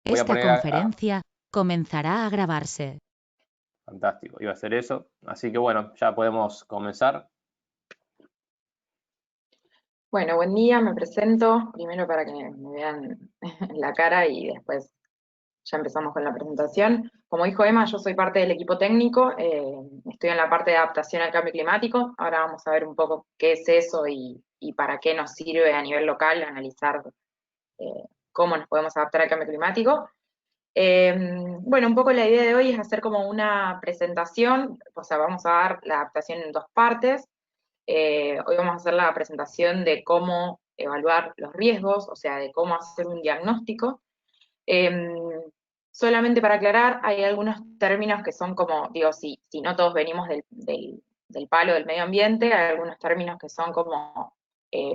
Voy a Esta poner conferencia comenzará a grabarse. fantástico, iba a hacer eso. Así que bueno, ya podemos comenzar. Bueno, buen día, me presento, primero para que me vean la cara y después ya empezamos con la presentación. Como dijo Emma, yo soy parte del equipo técnico, estoy en la parte de adaptación al cambio climático. Ahora vamos a ver un poco qué es eso y para qué nos sirve a nivel local analizar cómo nos podemos adaptar al cambio climático. Bueno, un poco la idea de hoy es hacer como una presentación, o sea, vamos a dar la adaptación en dos partes. Hoy vamos a hacer la presentación de cómo evaluar los riesgos, o sea, de cómo hacer un diagnóstico. Eh, Solamente para aclarar, hay algunos términos que son como, digo, si no todos venimos del palo del medio ambiente, hay algunos términos que son como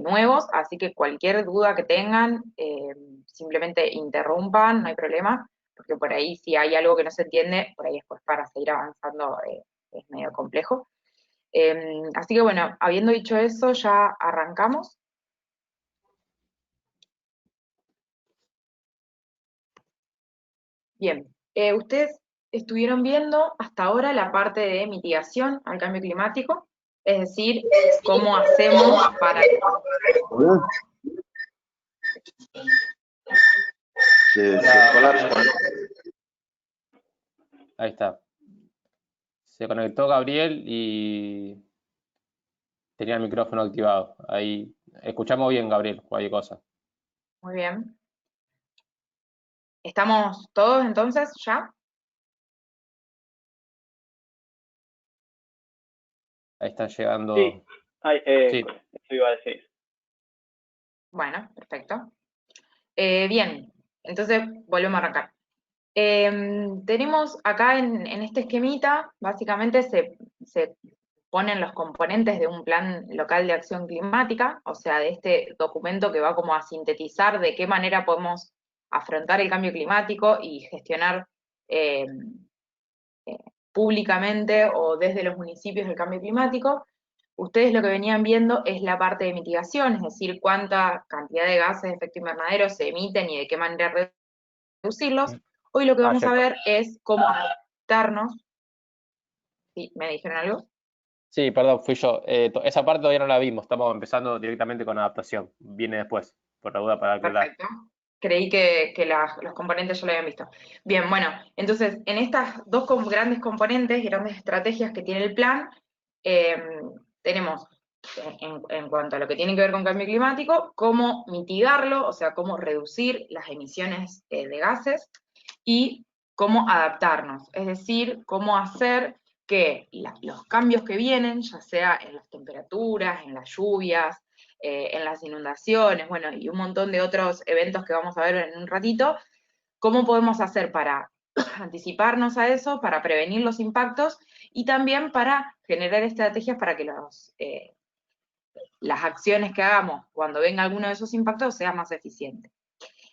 nuevos, así que cualquier duda que tengan, simplemente interrumpan, no hay problema, porque por ahí si hay algo que no se entiende, por ahí después para seguir avanzando es medio complejo. Así que bueno, habiendo dicho eso, ya arrancamos. Bien, ustedes estuvieron viendo hasta ahora la parte de mitigación al cambio climático, es decir, cómo hacemos para... Se colapsa. Ahí está. Se conectó Gabriel y tenía el micrófono activado. Ahí escuchamos bien, Gabriel, cualquier cosa. Muy bien. ¿Estamos todos entonces ya? Ahí están Sí, llegando. ay, Sí, eso iba a decir. Bueno, perfecto. Bien, entonces volvemos a arrancar. Tenemos acá en este esquemita, básicamente se ponen los componentes de un plan local de acción climática, o sea, de este documento que va como a sintetizar de qué manera podemos afrontar el cambio climático y gestionar eh, eh, públicamente o desde los municipios el cambio climático. Ustedes lo que venían viendo es la parte de mitigación, es decir, cuánta cantidad de gases de efecto invernadero se emiten y de qué manera reducirlos. Hoy lo que vamos a ayer. ver es cómo adaptarnos. ¿Sí? ¿Me dijeron algo? Sí, perdón, fui yo. Esa parte todavía no la vimos. Estamos empezando directamente con adaptación. Viene después, por la duda para aclarar. Perfecto. Creí que los componentes ya lo habían visto. Bien, bueno, entonces en estas dos grandes componentes, grandes estrategias que tiene el plan, eh, tenemos en cuanto a lo que tiene que ver con cambio climático, cómo mitigarlo, o sea, cómo reducir las emisiones de gases y cómo adaptarnos, es decir, cómo hacer que los cambios que vienen, ya sea en las temperaturas, en las lluvias, en las inundaciones, bueno, y un montón de otros eventos que vamos a ver en un ratito, cómo podemos hacer para anticiparnos a eso, para prevenir los impactos y también para generar estrategias para que las acciones que hagamos cuando venga alguno de esos impactos sea más eficiente.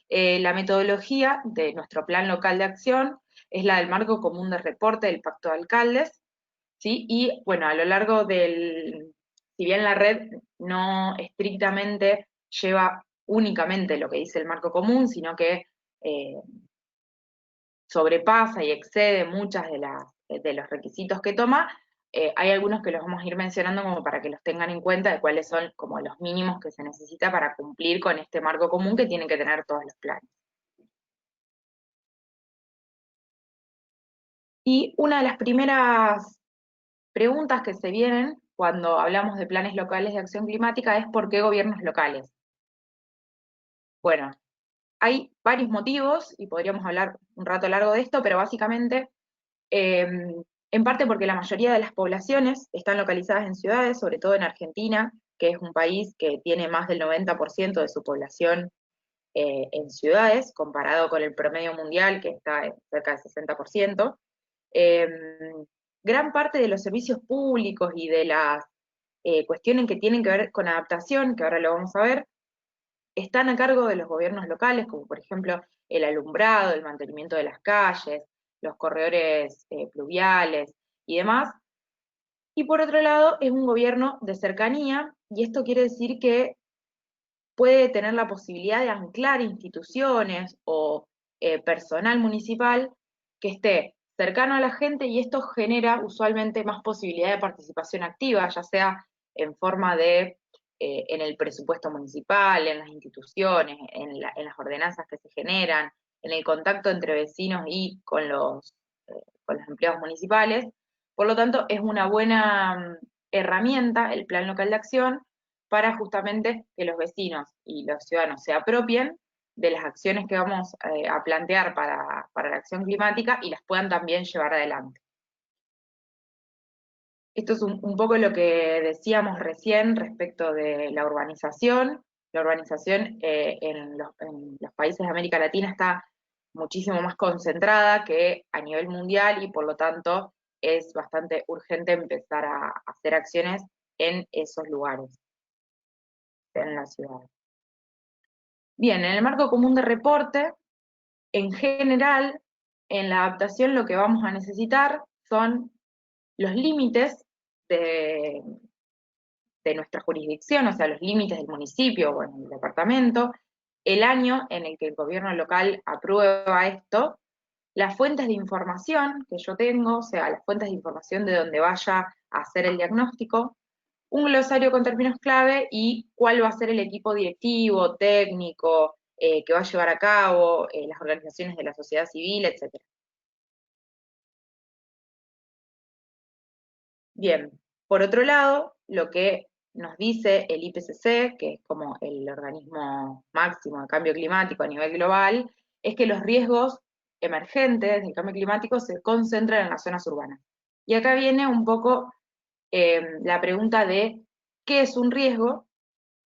La metodología de nuestro plan local de acción es la del marco común de reporte del Pacto de Alcaldes, ¿sí? Y bueno, a lo largo si bien la red no estrictamente lleva únicamente lo que dice el marco común, sino que eh, sobrepasa y excede muchas de los requisitos que toma, hay algunos que los vamos a ir mencionando como para que los tengan en cuenta de cuáles son como los mínimos que se necesita para cumplir con este marco común que tienen que tener todos los planes. Y una de las primeras preguntas que se vienen cuando hablamos de planes locales de acción climática es ¿por qué gobiernos locales? Bueno, hay varios motivos y podríamos hablar un rato largo de esto, pero básicamente, eh, en parte porque la mayoría de las poblaciones están localizadas en ciudades, sobre todo en Argentina, que es un país que tiene más del 90% de su población en ciudades, comparado con el promedio mundial, que está en cerca del 60%. Eh, Gran parte de los servicios públicos y de las cuestiones que tienen que ver con adaptación, que ahora lo vamos a ver, están a cargo de los gobiernos locales, como por ejemplo el alumbrado, el mantenimiento de las calles, los corredores pluviales y demás. Y por otro lado, es un gobierno de cercanía, y esto quiere decir que puede tener la posibilidad de anclar instituciones o personal municipal que esté cercano a la gente, y esto genera usualmente más posibilidad de participación activa, ya sea en forma de, en el presupuesto municipal, en las instituciones, en las ordenanzas que se generan, en el contacto entre vecinos y con los empleados municipales. Por lo tanto, es una buena herramienta el Plan Local de Acción para justamente que los vecinos y los ciudadanos se apropien de las acciones que vamos a plantear para la acción climática y las puedan también llevar adelante. Esto es un poco lo que decíamos recién respecto de la urbanización. La urbanización en los países de América Latina está muchísimo más concentrada que a nivel mundial, y por lo tanto es bastante urgente empezar a hacer acciones en esos lugares, en la ciudad. Bien, en el marco común de reporte, en general, en la adaptación lo que vamos a necesitar son los límites de nuestra jurisdicción, o sea, los límites del municipio o del departamento, el año en el que el gobierno local aprueba esto, las fuentes de información que yo tengo, o sea, las fuentes de información de donde vaya a hacer el diagnóstico, un glosario con términos clave y cuál va a ser el equipo directivo, técnico, que va a llevar a cabo, las organizaciones de la sociedad civil, etc. Bien, por otro lado, lo que nos dice el IPCC, que es como el organismo máximo de cambio climático a nivel global, es que los riesgos emergentes del cambio climático se concentran en las zonas urbanas. Y acá viene un poco la pregunta de qué es un riesgo,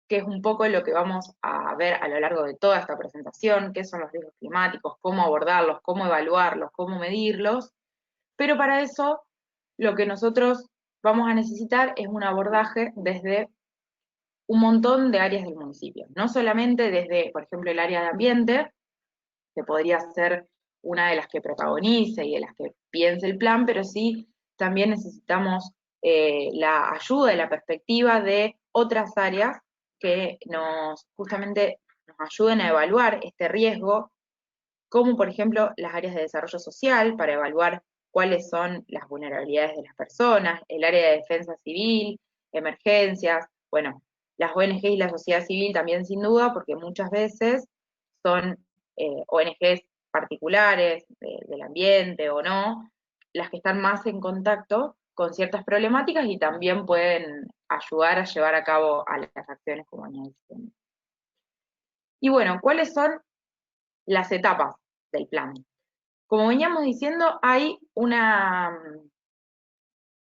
que es un poco lo que vamos a ver a lo largo de toda esta presentación, qué son los riesgos climáticos, cómo abordarlos, cómo evaluarlos, cómo medirlos, pero para eso lo que nosotros vamos a necesitar es un abordaje desde un montón de áreas del municipio, no solamente desde, por ejemplo, el área de ambiente, que podría ser una de las que protagonice y de las que piense el plan, pero sí también necesitamos la ayuda y la perspectiva de otras áreas que justamente nos ayuden a evaluar este riesgo, como por ejemplo las áreas de desarrollo social, para evaluar cuáles son las vulnerabilidades de las personas, el área de defensa civil, emergencias, bueno, las ONG y la sociedad civil también sin duda, porque muchas veces son ONGs particulares del ambiente o no, las que están más en contacto con ciertas problemáticas y también pueden ayudar a llevar a cabo a las acciones como venía diciendo. Y bueno, ¿cuáles son las etapas del plan? Como veníamos diciendo, hay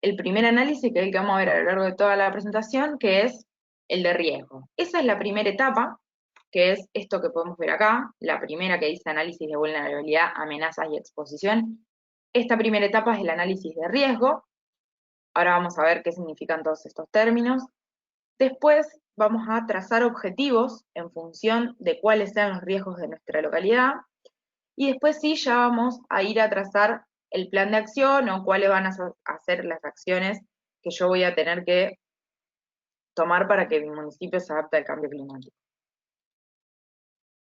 el primer análisis, que es el que vamos a ver a lo largo de toda la presentación, que es el de riesgo. Esa es la primera etapa, que es esto que podemos ver acá, la primera que dice análisis de vulnerabilidad, amenazas y exposición. Esta primera etapa es el análisis de riesgo. Ahora vamos a ver qué significan todos estos términos. Después vamos a trazar objetivos en función de cuáles sean los riesgos de nuestra localidad. Y después sí, ya vamos a ir a trazar el plan de acción o cuáles van a ser las acciones que yo voy a tener que tomar para que mi municipio se adapte al cambio climático.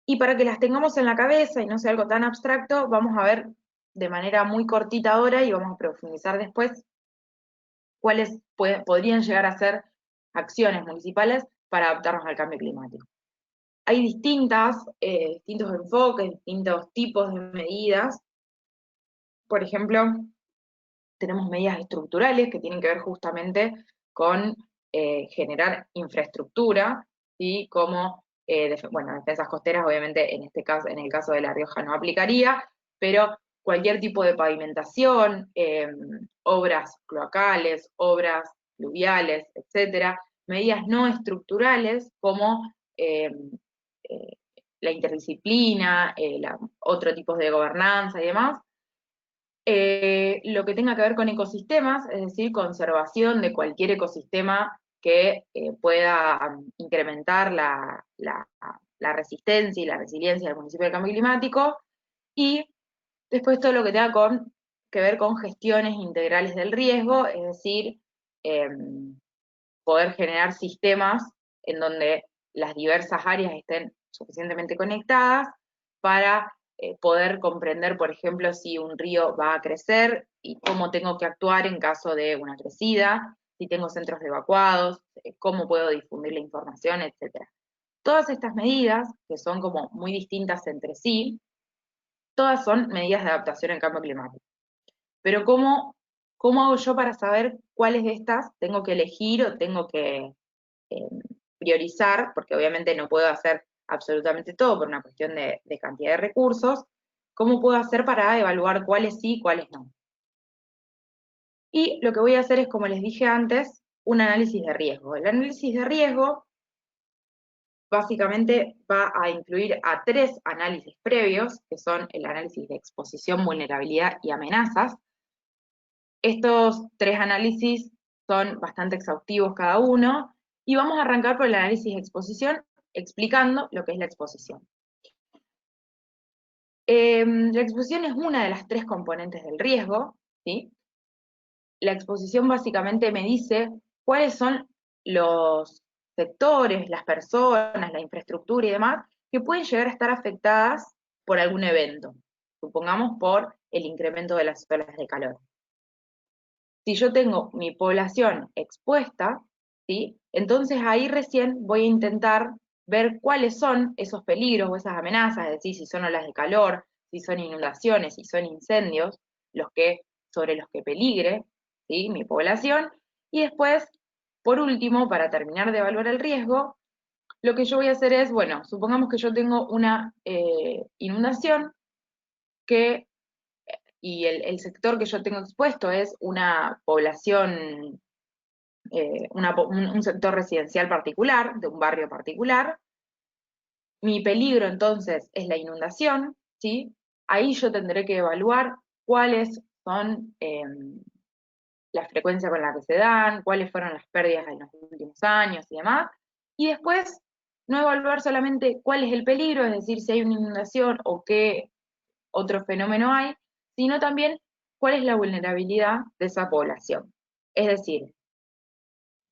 Y para que las tengamos en la cabeza y no sea algo tan abstracto, vamos a ver de manera muy cortita ahora y vamos a profundizar después cuáles podrían llegar a ser acciones municipales para adaptarnos al cambio climático. Hay distintos enfoques, distintos tipos de medidas. Por ejemplo, tenemos medidas estructurales que tienen que ver justamente con generar infraestructura, ¿sí? Como, defensas costeras, obviamente en este caso, en el caso de La Rioja no aplicaría, pero cualquier tipo de pavimentación, obras cloacales, obras fluviales, etcétera, medidas no estructurales como la interdisciplina, otro tipo de gobernanza y demás. Lo que tenga que ver con ecosistemas, es decir, conservación de cualquier ecosistema que pueda incrementar la resistencia y la resiliencia del municipio del cambio climático, y después todo lo que tenga que ver con gestiones integrales del riesgo, es decir, poder generar sistemas en donde las diversas áreas estén suficientemente conectadas para poder comprender, por ejemplo, si un río va a crecer y cómo tengo que actuar en caso de una crecida, si tengo centros evacuados, cómo puedo difundir la información, etc. Todas estas medidas, que son como muy distintas entre sí, todas son medidas de adaptación al cambio climático. Pero ¿cómo hago yo para saber cuáles de estas tengo que elegir o tengo que priorizar? Porque obviamente no puedo hacer absolutamente todo por una cuestión de cantidad de recursos. ¿Cómo puedo hacer para evaluar cuáles sí y cuáles no? Y lo que voy a hacer es, como les dije antes, un análisis de riesgo. El análisis de riesgo básicamente va a incluir a 3 análisis previos, que son el análisis de exposición, vulnerabilidad y amenazas. Estos 3 análisis son bastante exhaustivos cada uno, y vamos a arrancar por el análisis de exposición, explicando lo que es la exposición. La exposición es una de las 3 componentes del riesgo, ¿sí? La exposición básicamente me dice cuáles son los sectores, las personas, la infraestructura y demás, que pueden llegar a estar afectadas por algún evento, supongamos por el incremento de las olas de calor. Si yo tengo mi población expuesta, ¿sí? Entonces ahí recién voy a intentar ver cuáles son esos peligros o esas amenazas, es decir, si son olas de calor, si son inundaciones, si son incendios, sobre los que peligre, ¿sí? Mi población. Y después, por último, para terminar de evaluar el riesgo, lo que yo voy a hacer es, bueno, supongamos que yo tengo una inundación y el sector que yo tengo expuesto es una población, un sector residencial particular, de un barrio particular. Mi peligro entonces es la inundación, ¿sí? Ahí yo tendré que evaluar cuáles son la frecuencia con la que se dan, cuáles fueron las pérdidas en los últimos años y demás. Y después, no evaluar solamente cuál es el peligro, es decir, si hay una inundación o qué otro fenómeno hay, sino también cuál es la vulnerabilidad de esa población. Es decir,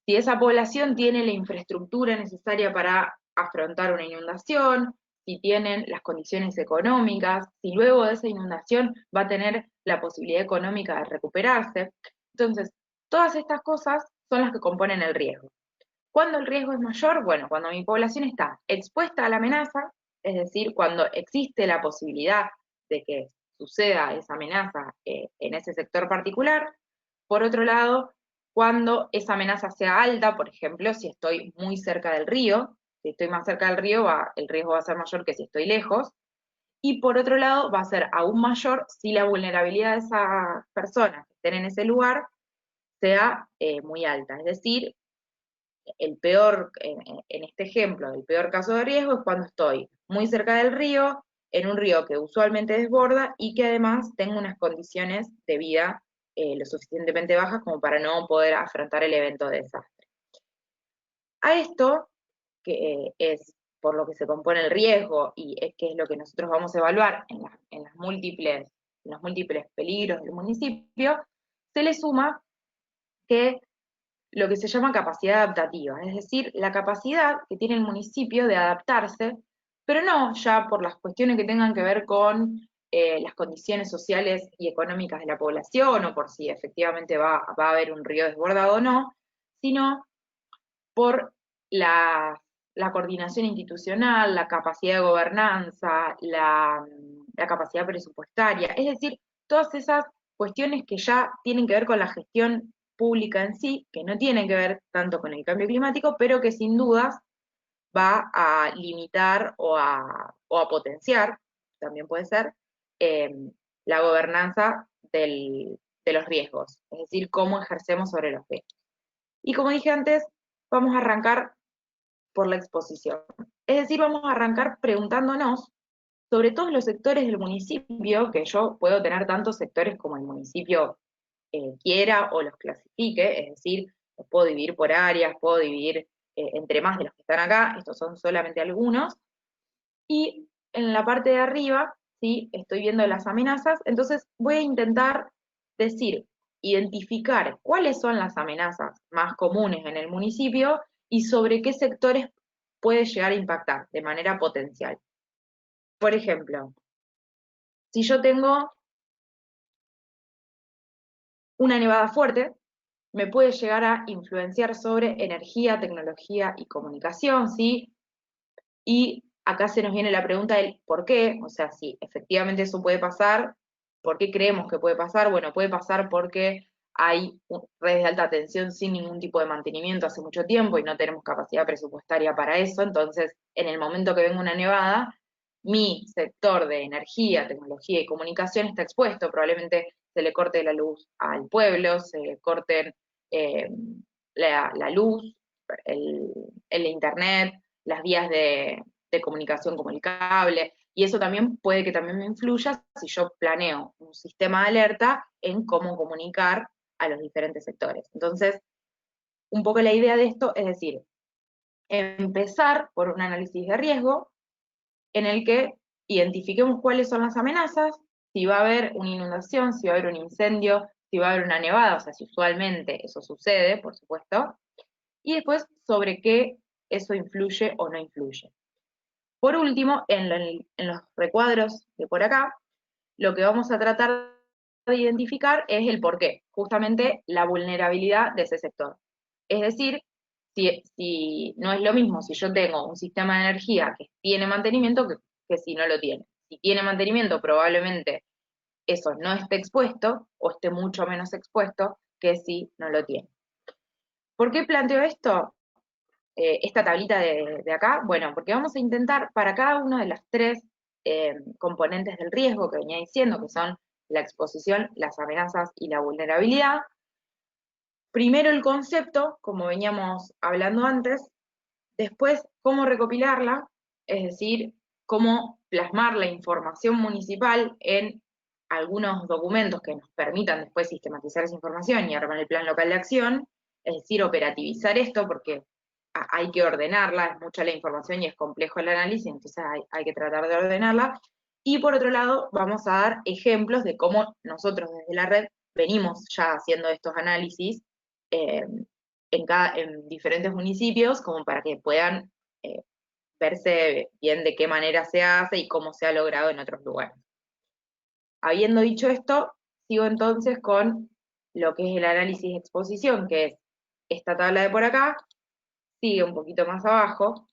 si esa población tiene la infraestructura necesaria para afrontar una inundación, si tienen las condiciones económicas, si luego de esa inundación va a tener la posibilidad económica de recuperarse. Entonces, todas estas cosas son las que componen el riesgo. ¿Cuándo el riesgo es mayor? Bueno, cuando mi población está expuesta a la amenaza, es decir, cuando existe la posibilidad de que suceda esa amenaza en ese sector particular. Por otro lado, cuando esa amenaza sea alta, por ejemplo, si estoy muy cerca del río, si estoy más cerca del río, el riesgo va a ser mayor que si estoy lejos. Y por otro lado, va a ser aún mayor si la vulnerabilidad de esas personas que estén en ese lugar sea muy alta. Es decir, el peor, en este ejemplo, el peor caso de riesgo es cuando estoy muy cerca del río, en un río que usualmente desborda y que además tengo unas condiciones de vida lo suficientemente bajas como para no poder afrontar el evento de desastre. A esto, que es por lo que se compone el riesgo y es que es lo que nosotros vamos a evaluar en los múltiples peligros del municipio, se le suma que lo que se llama capacidad adaptativa, es decir, la capacidad que tiene el municipio de adaptarse, pero no ya por las cuestiones que tengan que ver con las condiciones sociales y económicas de la población, o por si efectivamente va a haber un río desbordado o no, sino por la coordinación institucional, la capacidad de gobernanza, la capacidad presupuestaria, es decir, todas esas cuestiones que ya tienen que ver con la gestión pública en sí, que no tienen que ver tanto con el cambio climático, pero que sin dudas va a limitar o a potenciar, también puede ser, la gobernanza de los riesgos, es decir, cómo ejercemos sobre los riesgos. Y como dije antes, vamos a arrancar por la exposición. Es decir, vamos a arrancar preguntándonos sobre todos los sectores del municipio, que yo puedo tener tantos sectores como el municipio quiera o los clasifique, es decir, los puedo dividir por áreas, puedo dividir entre más de los que están acá, estos son solamente algunos, y en la parte de arriba, ¿sí? Estoy viendo las amenazas, entonces voy a intentar identificar cuáles son las amenazas más comunes en el municipio y sobre qué sectores puede llegar a impactar de manera potencial. Por ejemplo, si yo tengo una nevada fuerte, me puede llegar a influenciar sobre energía, tecnología y comunicación, ¿sí? Y acá se nos viene la pregunta del por qué, o sea, si efectivamente eso puede pasar, ¿por qué creemos que puede pasar? Bueno, puede pasar porque hay redes de alta tensión sin ningún tipo de mantenimiento hace mucho tiempo y no tenemos capacidad presupuestaria para eso, entonces en el momento que venga una nevada, mi sector de energía, tecnología y comunicación está expuesto, probablemente se le corte la luz al pueblo, se le corten la luz, el internet, las vías de comunicación como el cable, y eso también puede que también me influya si yo planeo un sistema de alerta en cómo comunicar a los diferentes sectores. Entonces, un poco la idea de esto es decir, empezar por un análisis de riesgo en el que identifiquemos cuáles son las amenazas, si va a haber una inundación, si va a haber un incendio, si va a haber una nevada, o sea, si usualmente eso sucede, por supuesto, y después sobre qué eso influye o no influye. Por último, en los recuadros de por acá, lo que vamos a tratar de identificar es el porqué, justamente la vulnerabilidad de ese sector. Es decir, si no es lo mismo si yo tengo un sistema de energía que tiene mantenimiento que si no lo tiene. Si tiene mantenimiento, probablemente eso no esté expuesto o esté mucho menos expuesto que si no lo tiene. ¿Por qué planteo esto? Esta tablita de acá, bueno, porque vamos a intentar para cada una de las tres componentes del riesgo que venía diciendo, que son la exposición, las amenazas y la vulnerabilidad, primero el concepto, como veníamos hablando antes, después cómo recopilarla, es decir, cómo plasmar la información municipal en algunos documentos que nos permitan después sistematizar esa información y armar el plan local de acción, es decir, operativizar esto, porque hay que ordenarla, es mucha la información y es complejo el análisis, entonces hay que tratar de ordenarla. Y por otro lado, vamos a dar ejemplos de cómo nosotros desde la red venimos ya haciendo estos análisis en diferentes municipios, como para que puedan verse bien de qué manera se hace y cómo se ha logrado en otros lugares. Habiendo dicho esto, sigo entonces con lo que es el análisis de exposición, que es esta tabla de por acá, sigue un poquito más abajo,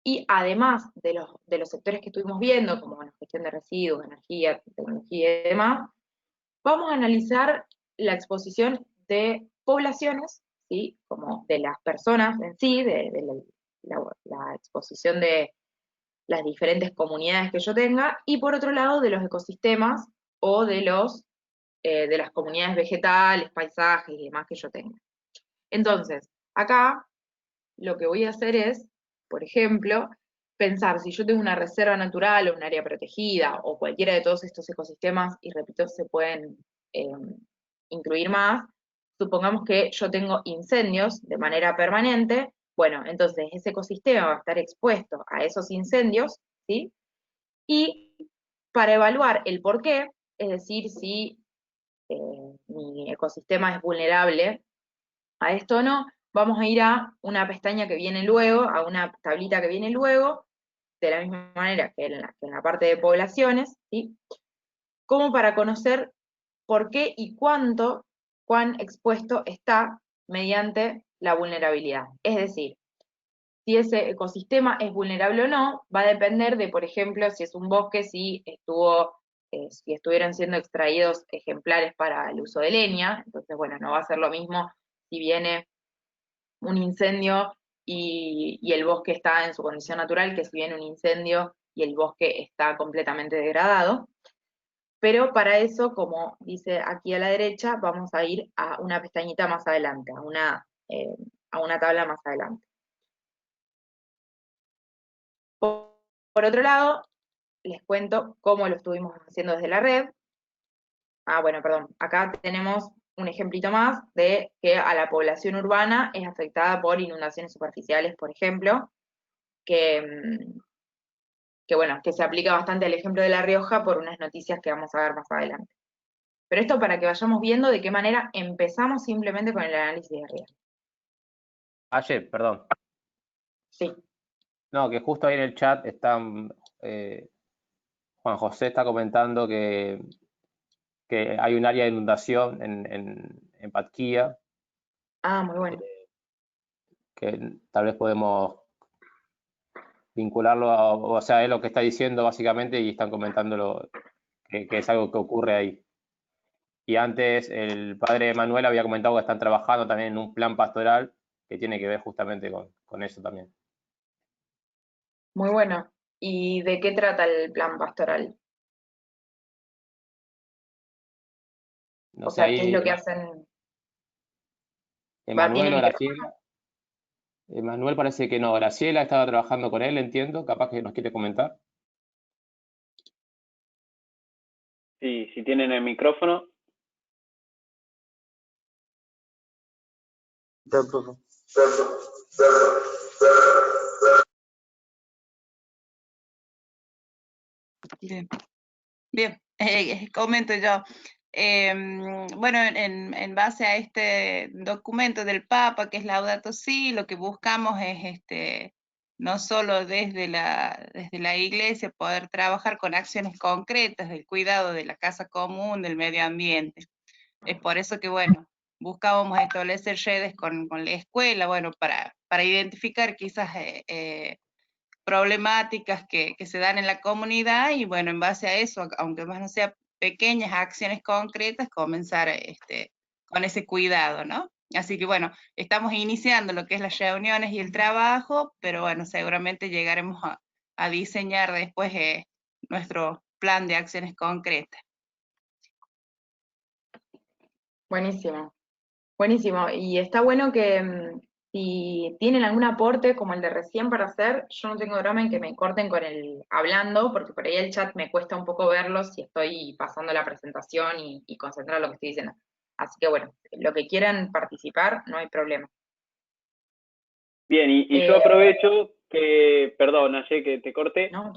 y además de los sectores que estuvimos viendo, como bueno, gestión de residuos, energía, tecnología y demás, vamos a analizar la exposición de poblaciones, ¿sí? Como de las personas en sí, de la exposición de las diferentes comunidades que yo tenga, y por otro lado de los ecosistemas o de las comunidades vegetales, paisajes y demás que yo tenga. Entonces, acá lo que voy a hacer es, por ejemplo, pensar si yo tengo una reserva natural o un área protegida o cualquiera de todos estos ecosistemas, y repito, se pueden incluir más, supongamos que yo tengo incendios de manera permanente, bueno, entonces ese ecosistema va a estar expuesto a esos incendios, ¿sí? Y para evaluar el por qué, es decir, si mi ecosistema es vulnerable a esto o no, vamos a ir a una pestaña que viene luego, a una tablita que viene luego, de la misma manera que en la parte de poblaciones, ¿sí? Como para conocer por qué y cuán expuesto está mediante la vulnerabilidad. Es decir, si ese ecosistema es vulnerable o no, va a depender de, por ejemplo, si es un bosque, si estuvieran siendo extraídos ejemplares para el uso de leña, entonces, bueno, no va a ser lo mismo si viene un incendio y el bosque está en su condición natural, que si viene un incendio y el bosque está completamente degradado. Pero para eso, como dice aquí a la derecha, vamos a ir a una pestañita más adelante, a una tabla más adelante. Por otro lado, les cuento cómo lo estuvimos haciendo desde la red. Bueno, perdón, acá tenemos un ejemplito más de que a la población urbana es afectada por inundaciones superficiales, por ejemplo, que bueno, que se aplica bastante al ejemplo de La Rioja por unas noticias que vamos a ver más adelante. Pero esto para que vayamos viendo de qué manera empezamos simplemente con el análisis de riesgo. Ayer, perdón. Sí. No, que justo ahí en el chat están Juan José está comentando que hay un área de inundación en Patquía, Ah, muy bueno. que tal vez podemos vincularlo o sea, es lo que está diciendo básicamente y están comentando que es algo que ocurre ahí. Y antes el padre de Manuel había comentado que están trabajando también en un plan pastoral que tiene que ver justamente con eso también. Muy bueno. ¿Y de qué trata el plan pastoral? No O sé, sea, ¿qué es ahí lo que hacen? ¿Va, tiene Emanuel o micrófono? Graciela. Emanuel parece que no, Graciela estaba trabajando con él, entiendo, capaz que nos quiere comentar. Sí, si tienen el micrófono. Bien, bien, comento yo. Bueno, en base a este documento del Papa, que es Laudato Si, lo que buscamos es no solo desde la Iglesia poder trabajar con acciones concretas del cuidado de la casa común, del medio ambiente. Es por eso que, bueno, buscábamos establecer redes con la escuela, bueno, para identificar quizás problemáticas que se dan en la comunidad y bueno, en base a eso, aunque más no sea pequeñas acciones concretas, comenzar con ese cuidado, ¿no? Así que bueno, estamos iniciando lo que es las reuniones y el trabajo, pero bueno, seguramente llegaremos a diseñar después nuestro plan de acciones concretas. Buenísimo. Buenísimo. Y está bueno que si tienen algún aporte como el de recién para hacer, yo no tengo drama en que me corten con el hablando, porque por ahí el chat me cuesta un poco verlo si estoy pasando la presentación y concentrar lo que estoy diciendo. Así que bueno, lo que quieran participar, no hay problema. Bien, y yo aprovecho que, perdón, ayer que te corté, ¿No?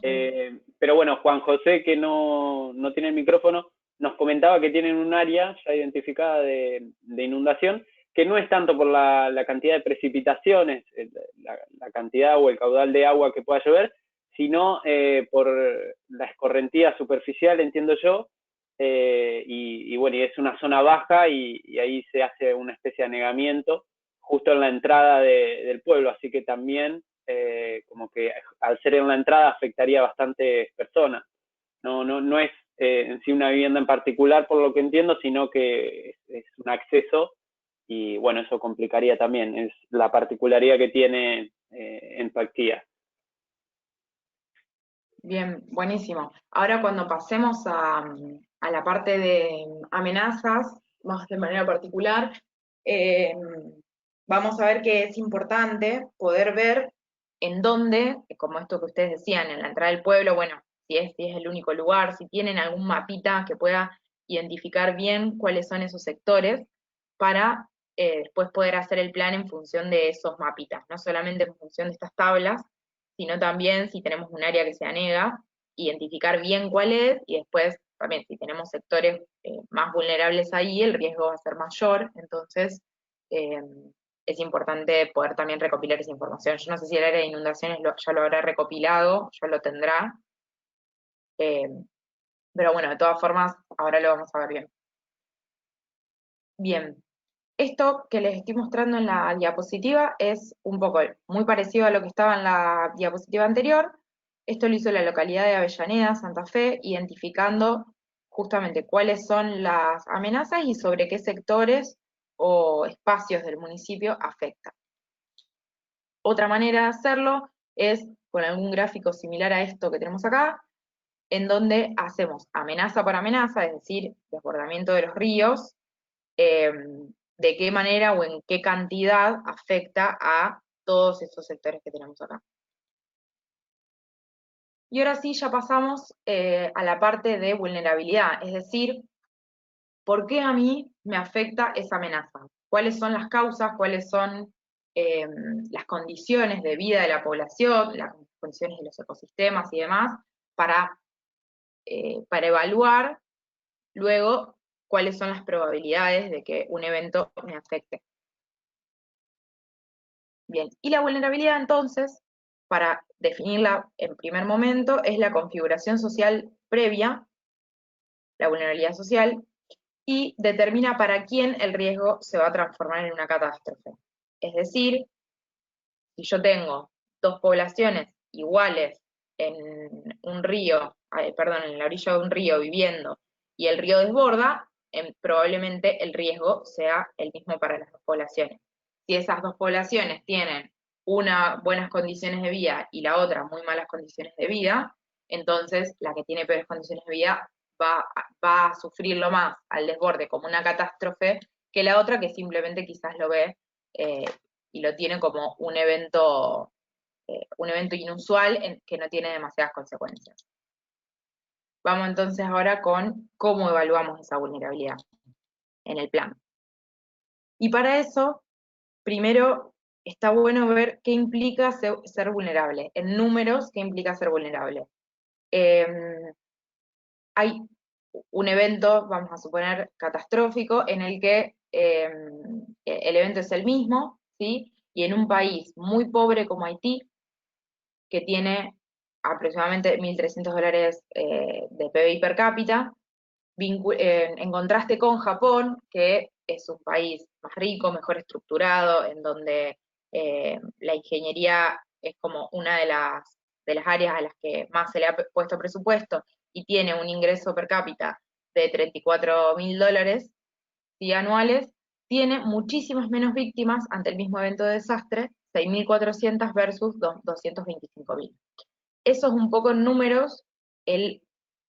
pero bueno, Juan José, que no tiene el micrófono, nos comentaba que tienen un área ya identificada de inundación, que no es tanto por la cantidad de precipitaciones, la cantidad o el caudal de agua que pueda llover, sino por la escorrentía superficial, entiendo yo, y bueno, y es una zona baja y ahí se hace una especie de anegamiento justo en la entrada del pueblo, así que también como que al ser en la entrada afectaría a bastantes personas. No es en sí una vivienda en particular por lo que entiendo, sino que es un acceso y bueno, eso complicaría también, es la particularidad que tiene en Pactía. Bien, buenísimo. Ahora cuando pasemos a la parte de amenazas, más de manera particular, eh, vamos a ver que es importante poder ver en dónde, como esto que ustedes decían, en la entrada del pueblo, bueno, si es el único lugar, si tienen algún mapita que pueda identificar bien cuáles son esos sectores para después poder hacer el plan en función de esos mapitas, no solamente en función de estas tablas, sino también si tenemos un área que se anega, identificar bien cuál es y después también si tenemos sectores más vulnerables ahí, el riesgo va a ser mayor, entonces es importante poder también recopilar esa información. Yo no sé si el área de inundaciones ya lo habrá recopilado, ya lo tendrá, pero bueno, de todas formas, ahora lo vamos a ver bien. Bien, esto que les estoy mostrando en la diapositiva es un poco muy parecido a lo que estaba en la diapositiva anterior. Esto lo hizo la localidad de Avellaneda, Santa Fe, identificando justamente cuáles son las amenazas y sobre qué sectores o espacios del municipio afectan. Otra manera de hacerlo es con algún gráfico similar a esto que tenemos acá, en donde hacemos amenaza por amenaza, es decir, desbordamiento de los ríos, de qué manera o en qué cantidad afecta a todos esos sectores que tenemos acá. Y ahora sí, ya pasamos a la parte de vulnerabilidad, es decir, ¿por qué a mí me afecta esa amenaza? ¿Cuáles son las causas? ¿Cuáles son las condiciones de vida de la población, las condiciones de los ecosistemas y demás, para evaluar luego cuáles son las probabilidades de que un evento me afecte? Bien, y la vulnerabilidad entonces, para definirla en primer momento, es la configuración social previa, la vulnerabilidad social, y determina para quién el riesgo se va a transformar en una catástrofe. Es decir, si yo tengo dos poblaciones iguales en un río, en la orilla de un río viviendo, y el río desborda, probablemente el riesgo sea el mismo para las dos poblaciones. Si esas dos poblaciones tienen una buenas condiciones de vida y la otra muy malas condiciones de vida, entonces la que tiene peores condiciones de vida va a sufrirlo más al desborde como una catástrofe que la otra que simplemente quizás lo ve y lo tiene como un evento inusual que no tiene demasiadas consecuencias. Vamos entonces ahora con cómo evaluamos esa vulnerabilidad en el plan. Y para eso, primero está bueno ver qué implica ser vulnerable, en números, qué implica ser vulnerable. Hay un evento, vamos a suponer, catastrófico, en el que el evento es el mismo, ¿sí? Y en un país muy pobre como Haití, que tiene aproximadamente $1.300 de PBI per cápita, en contraste con Japón, que es un país más rico, mejor estructurado, en donde la ingeniería es como una de las áreas a las que más se le ha puesto presupuesto, y tiene un ingreso per cápita de $34.000 anuales, tiene muchísimas menos víctimas ante el mismo evento de desastre, 6.400 versus 225.000. Eso es un poco en números el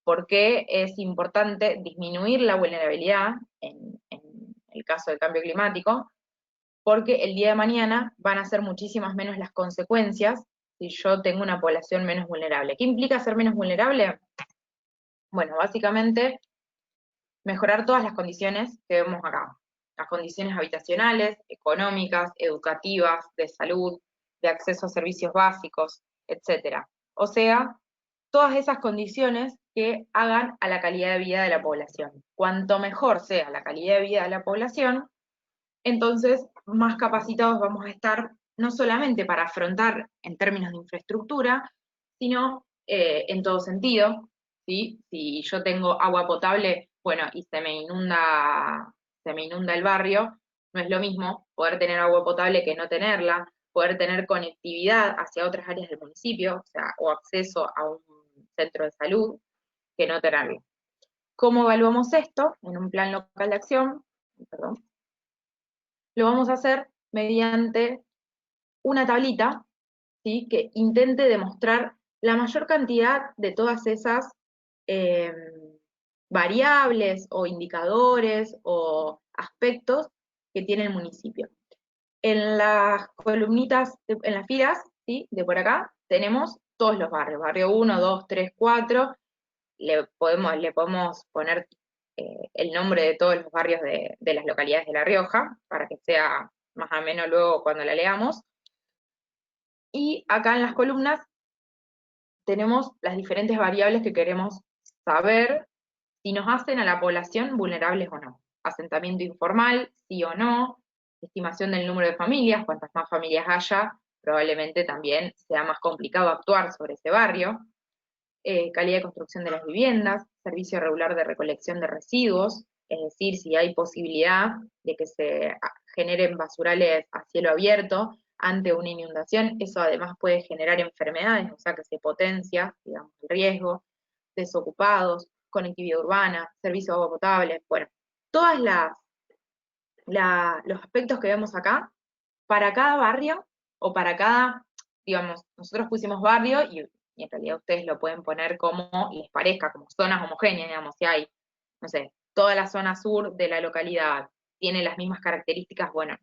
por qué es importante disminuir la vulnerabilidad en el caso del cambio climático, porque el día de mañana van a ser muchísimas menos las consecuencias si yo tengo una población menos vulnerable. ¿Qué implica ser menos vulnerable? Bueno, básicamente mejorar todas las condiciones que vemos acá. Las condiciones habitacionales, económicas, educativas, de salud, de acceso a servicios básicos, etc. O sea, todas esas condiciones que hagan a la calidad de vida de la población. Cuanto mejor sea la calidad de vida de la población, entonces más capacitados vamos a estar, no solamente para afrontar en términos de infraestructura, sino en todo sentido, ¿sí? Si yo tengo agua potable, bueno, y se me inunda el barrio, no es lo mismo poder tener agua potable que no tenerla, poder tener conectividad hacia otras áreas del municipio, o sea, o acceso a un centro de salud, que no tenerlo. ¿Cómo evaluamos esto? En un plan local de acción, perdón, lo vamos a hacer mediante una tablita, ¿sí? Que intente demostrar la mayor cantidad de todas esas variables o indicadores o aspectos que tiene el municipio. En las columnitas, en las filas, ¿sí? De por acá, tenemos todos los barrios, barrio 1, 2, 3, 4, le podemos poner el nombre de todos los barrios de las localidades de La Rioja, para que sea más o menos luego cuando la leamos. Y acá en las columnas tenemos las diferentes variables que queremos saber si nos hacen a la población vulnerables o no. Asentamiento informal, sí o no, estimación del número de familias, cuantas más familias haya, probablemente también sea más complicado actuar sobre ese barrio. Calidad de construcción de las viviendas, servicio regular de recolección de residuos, es decir, si hay posibilidad de que se generen basurales a cielo abierto ante una inundación, eso además puede generar enfermedades, o sea que se potencia, digamos, el riesgo, desocupados, conectividad urbana, servicio de agua potable, bueno, todos los aspectos que vemos acá, para cada barrio, o para cada, digamos, nosotros pusimos barrio y en realidad ustedes lo pueden poner como les parezca, como zonas homogéneas, digamos, si hay, no sé, toda la zona sur de la localidad tiene las mismas características, bueno,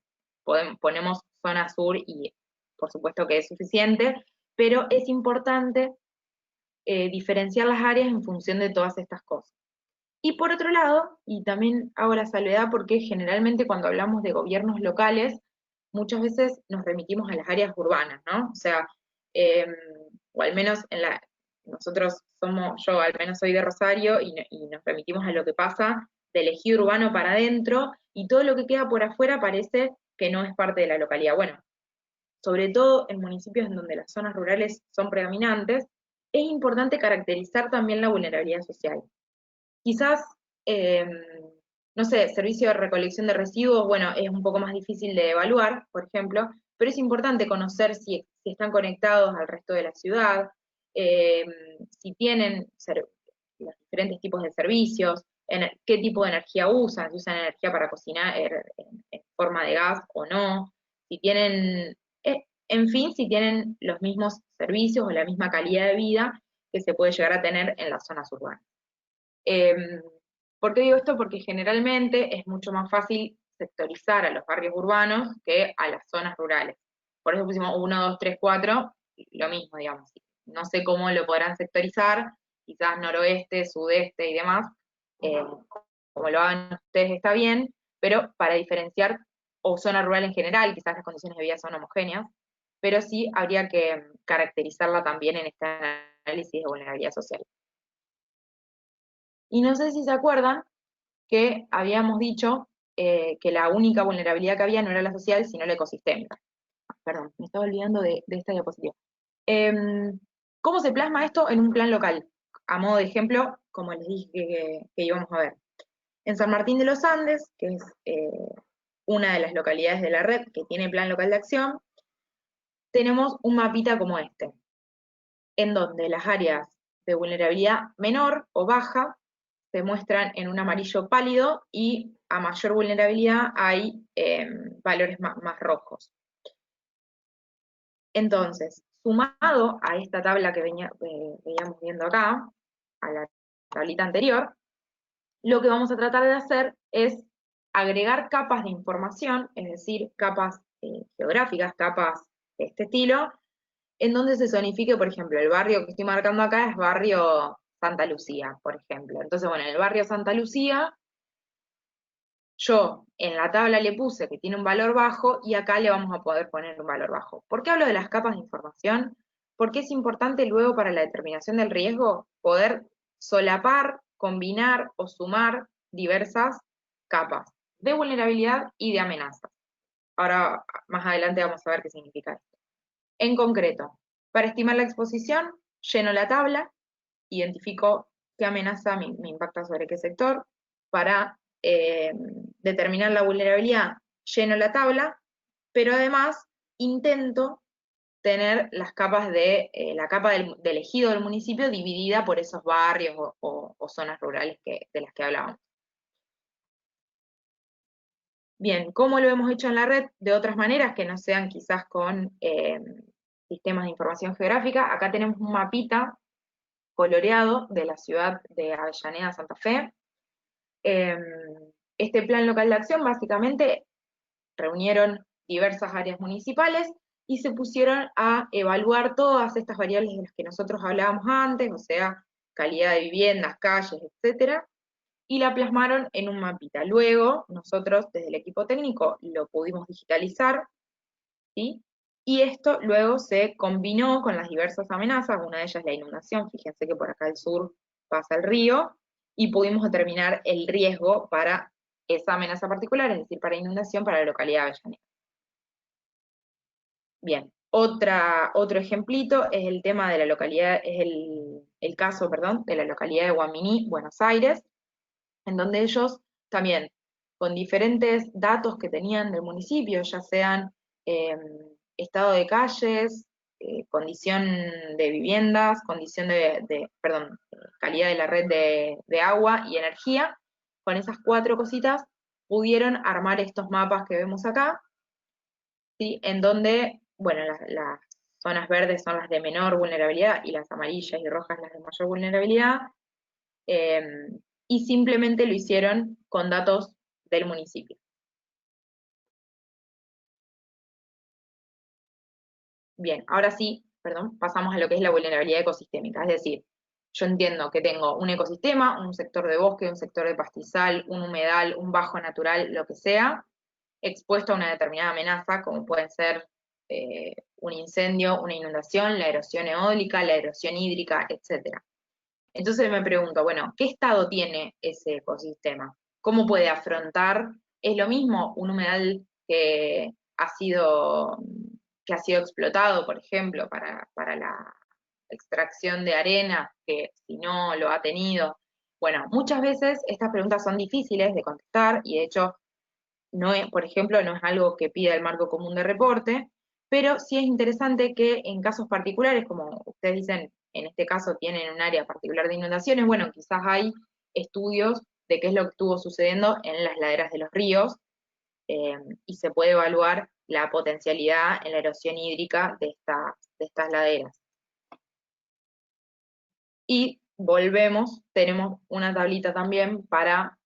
ponemos zona sur y por supuesto que es suficiente, pero es importante diferenciar las áreas en función de todas estas cosas. Y por otro lado, y también hago la salvedad porque generalmente cuando hablamos de gobiernos locales, muchas veces nos remitimos a las áreas urbanas, ¿no? O sea, o al menos nosotros yo al menos soy de Rosario y nos remitimos a lo que pasa del ejido urbano para adentro, y todo lo que queda por afuera parece que no es parte de la localidad. Bueno, sobre todo en municipios en donde las zonas rurales son predominantes, es importante caracterizar también la vulnerabilidad social. Quizás, no sé, servicio de recolección de residuos, bueno, es un poco más difícil de evaluar, por ejemplo, pero es importante conocer si están conectados al resto de la ciudad, si tienen los diferentes tipos de servicios, qué tipo de energía usan, si usan energía para cocinar en forma de gas o no, si tienen, en fin, si tienen los mismos servicios o la misma calidad de vida que se puede llegar a tener en las zonas urbanas. ¿Por qué digo esto? Porque generalmente es mucho más fácil sectorizar a los barrios urbanos que a las zonas rurales. Por eso pusimos 1, 2, 3, 4, lo mismo, digamos. No sé cómo lo podrán sectorizar, quizás noroeste, sudeste y demás, como lo hagan ustedes está bien, pero para diferenciar, o zona rural en general, quizás las condiciones de vida son homogéneas, pero sí habría que caracterizarla también en este análisis de vulnerabilidad social. Y no sé si se acuerdan que habíamos dicho que la única vulnerabilidad que había no era la social, sino la ecosistémica. Perdón, me estaba olvidando de esta diapositiva. ¿Cómo se plasma esto en un plan local? A modo de ejemplo, como les dije que íbamos a ver. En San Martín de los Andes, que es una de las localidades de la red que tiene plan local de acción, tenemos un mapita como este, en donde las áreas de vulnerabilidad menor o baja se muestran en un amarillo pálido y a mayor vulnerabilidad hay valores más rojos. Entonces, sumado a esta tabla que veíamos viendo acá, a la tablita anterior, lo que vamos a tratar de hacer es agregar capas de información, es decir, capas geográficas, capas de este estilo, en donde se zonifique, por ejemplo, el barrio que estoy marcando acá es barrio Santa Lucía, por ejemplo. Entonces, bueno, en el barrio Santa Lucía, yo en la tabla le puse que tiene un valor bajo y acá le vamos a poder poner un valor bajo. ¿Por qué hablo de las capas de información? Porque es importante luego para la determinación del riesgo poder solapar, combinar o sumar diversas capas de vulnerabilidad y de amenazas. Ahora, más adelante vamos a ver qué significa esto. En concreto, para estimar la exposición, lleno la tabla, identifico qué amenaza me impacta sobre qué sector. Para determinar la vulnerabilidad, lleno la tabla, pero además intento tener las capas la capa del ejido del municipio dividida por esos barrios o zonas rurales de las que hablábamos. Bien, ¿cómo lo hemos hecho en la red? De otras maneras que no sean quizás con sistemas de información geográfica. Acá tenemos un mapita coloreado de la ciudad de Avellaneda, Santa Fe. Este plan local de acción básicamente reunieron diversas áreas municipales y se pusieron a evaluar todas estas variables de las que nosotros hablábamos antes, o sea, calidad de viviendas, calles, etcétera, y la plasmaron en un mapita. Luego, nosotros desde el equipo técnico lo pudimos digitalizar, ¿sí? Y esto luego se combinó con las diversas amenazas, una de ellas la inundación, fíjense que por acá al sur pasa el río, y pudimos determinar el riesgo para esa amenaza particular, es decir, para inundación para la localidad de Avellaneda. Bien, otro ejemplito es el tema de la localidad, es el caso, perdón, de la localidad de Guaminí, Buenos Aires, en donde ellos también, con diferentes datos que tenían del municipio, ya sean estado de calles, condición de viviendas, condición perdón, calidad de la red de agua y energía, con esas 4 cositas pudieron armar estos mapas que vemos acá, ¿sí? En donde, bueno, las zonas verdes son las de menor vulnerabilidad y las amarillas y rojas las de mayor vulnerabilidad, y simplemente lo hicieron con datos del municipio. Bien, ahora sí, perdón, pasamos a lo que es la vulnerabilidad ecosistémica, es decir, yo entiendo que tengo un ecosistema, un sector de bosque, un sector de pastizal, un humedal, un bajo natural, lo que sea, expuesto a una determinada amenaza, como pueden ser un incendio, una inundación, la erosión eólica, la erosión hídrica, etc. Entonces me pregunto, bueno, ¿qué estado tiene ese ecosistema? ¿Cómo puede afrontar? ¿Es lo mismo un humedal que ha sido que ha sido explotado, por ejemplo, para la extracción de arena, que si no lo ha tenido. Bueno, muchas veces estas preguntas son difíciles de contestar y de hecho, no es, por ejemplo, no es algo que pida el marco común de reporte, pero sí es interesante que en casos particulares, como ustedes dicen, en este caso tienen un área particular de inundaciones, bueno, quizás hay estudios de qué es lo que estuvo sucediendo en las laderas de los ríos, y se puede evaluar la potencialidad en la erosión hídrica de estas laderas. Y volvemos, tenemos una tablita también para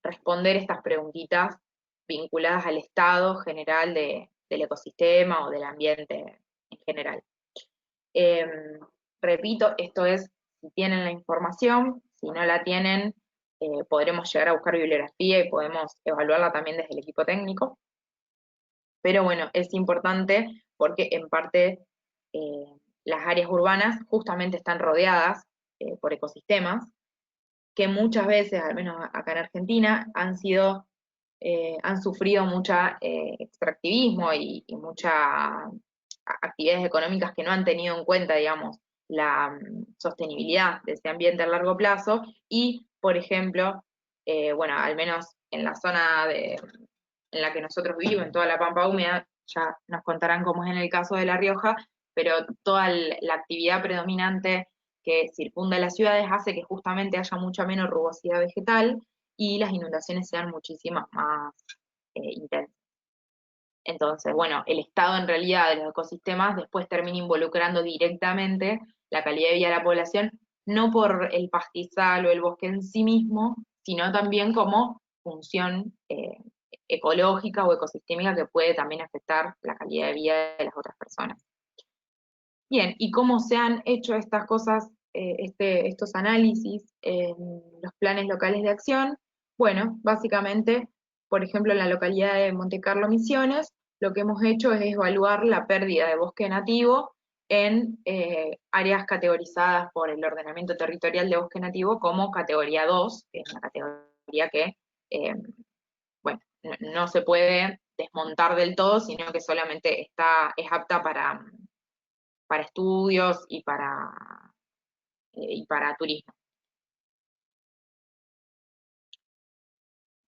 responder estas preguntitas vinculadas al estado general del ecosistema o del ambiente en general. Repito, esto es si tienen la información, si no la tienen, podremos llegar a buscar bibliografía y podemos evaluarla también desde el equipo técnico. Pero bueno, es importante porque en parte las áreas urbanas justamente están rodeadas por ecosistemas que muchas veces, al menos acá en Argentina, han sufrido mucha extractivismo y muchas actividades económicas que no han tenido en cuenta, digamos, la sostenibilidad de ese ambiente a largo plazo y, por ejemplo, bueno, al menos en la zona en la que nosotros vivimos, en toda la Pampa húmeda, ya nos contarán cómo es en el caso de La Rioja, pero toda la actividad predominante que circunda las ciudades hace que justamente haya mucha menos rugosidad vegetal y las inundaciones sean muchísimas más intensas. Entonces, bueno, el estado en realidad de los ecosistemas después termina involucrando directamente la calidad de vida de la población, no por el pastizal o el bosque en sí mismo, sino también como función ecológica o ecosistémica que puede también afectar la calidad de vida de las otras personas. Bien, ¿y cómo se han hecho estas cosas, estos análisis en los planes locales de acción? Bueno, básicamente, por ejemplo, en la localidad de Monte Carlo Misiones, lo que hemos hecho es evaluar la pérdida de bosque nativo en áreas categorizadas por el ordenamiento territorial de bosque nativo como categoría 2, que es una categoría que, bueno, no se puede desmontar del todo, sino que solamente es apta para estudios y para turismo.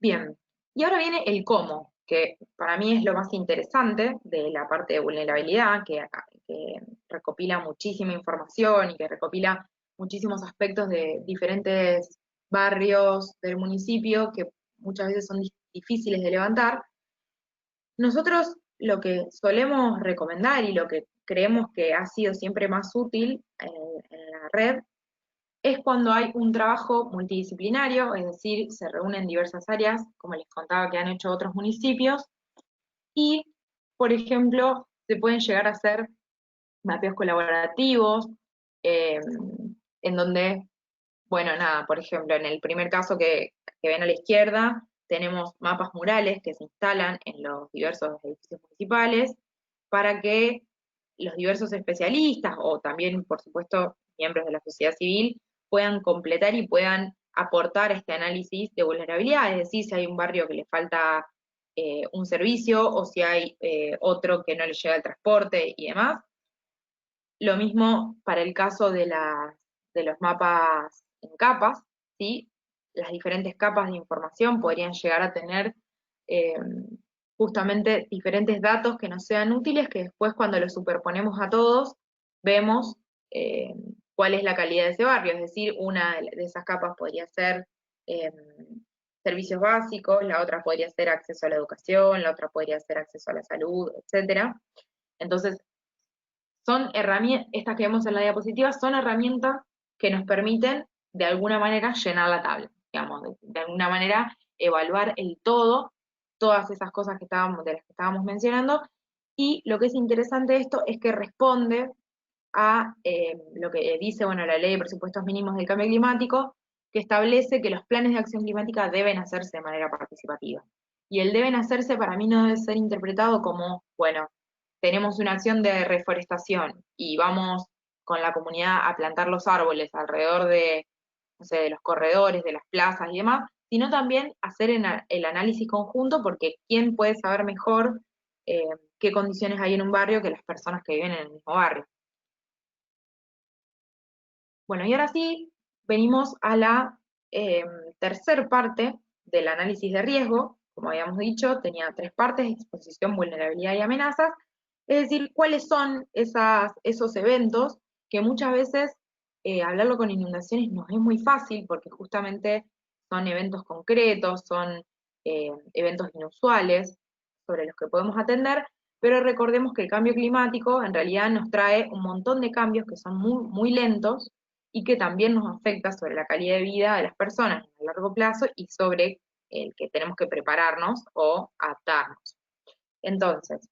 Bien, y ahora viene el cómo, que para mí es lo más interesante de la parte de vulnerabilidad, que recopila muchísima información y que recopila muchísimos aspectos de diferentes barrios del municipio que muchas veces son difíciles de levantar. Nosotros lo que solemos recomendar y lo que creemos que ha sido siempre más útil en la red es cuando hay un trabajo multidisciplinario, es decir, se reúnen diversas áreas, como les contaba que han hecho otros municipios, y, por ejemplo, se pueden llegar a hacer mapeos colaborativos, en donde, bueno, nada, por ejemplo, en el primer caso que ven a la izquierda, tenemos mapas murales que se instalan en los diversos edificios municipales para que los diversos especialistas o también, por supuesto, miembros de la sociedad civil puedan completar y puedan aportar este análisis de vulnerabilidad, es decir, si hay un barrio que le falta un servicio o si hay otro que no le llega el transporte y demás. Lo mismo para el caso de los mapas en capas, ¿sí? Las diferentes capas de información podrían llegar a tener justamente diferentes datos que nos sean útiles, que después cuando los superponemos a todos, vemos cuál es la calidad de ese barrio, es decir, una de esas capas podría ser servicios básicos, la otra podría ser acceso a la educación, la otra podría ser acceso a la salud, etc. Entonces, son herramientas, estas que vemos en la diapositiva, son herramientas que nos permiten de alguna manera llenar la tabla, digamos, de alguna manera evaluar el todo, todas esas cosas de las que estábamos mencionando, y lo que es interesante de esto es que responde a lo que dice, bueno, la Ley de Presupuestos Mínimos del Cambio Climático, que establece que los planes de acción climática deben hacerse de manera participativa. Y el deben hacerse para mí no debe ser interpretado como, bueno, tenemos una acción de reforestación y vamos con la comunidad a plantar los árboles alrededor de, no sé, de los corredores, de las plazas y demás, sino también hacer el análisis conjunto, porque quién puede saber mejor qué condiciones hay en un barrio que las personas que viven en el mismo barrio. Bueno, y ahora sí, venimos a la tercer parte del análisis de riesgo. Como habíamos dicho, tenía 3 partes: exposición, vulnerabilidad y amenazas. Es decir, cuáles son esos eventos que muchas veces hablarlo con inundaciones nos es muy fácil, porque justamente son eventos concretos, son eventos inusuales sobre los que podemos atender, pero recordemos que el cambio climático en realidad nos trae un montón de cambios que son muy, muy lentos y que también nos afecta sobre la calidad de vida de las personas a largo plazo y sobre el que tenemos que prepararnos o adaptarnos. Entonces,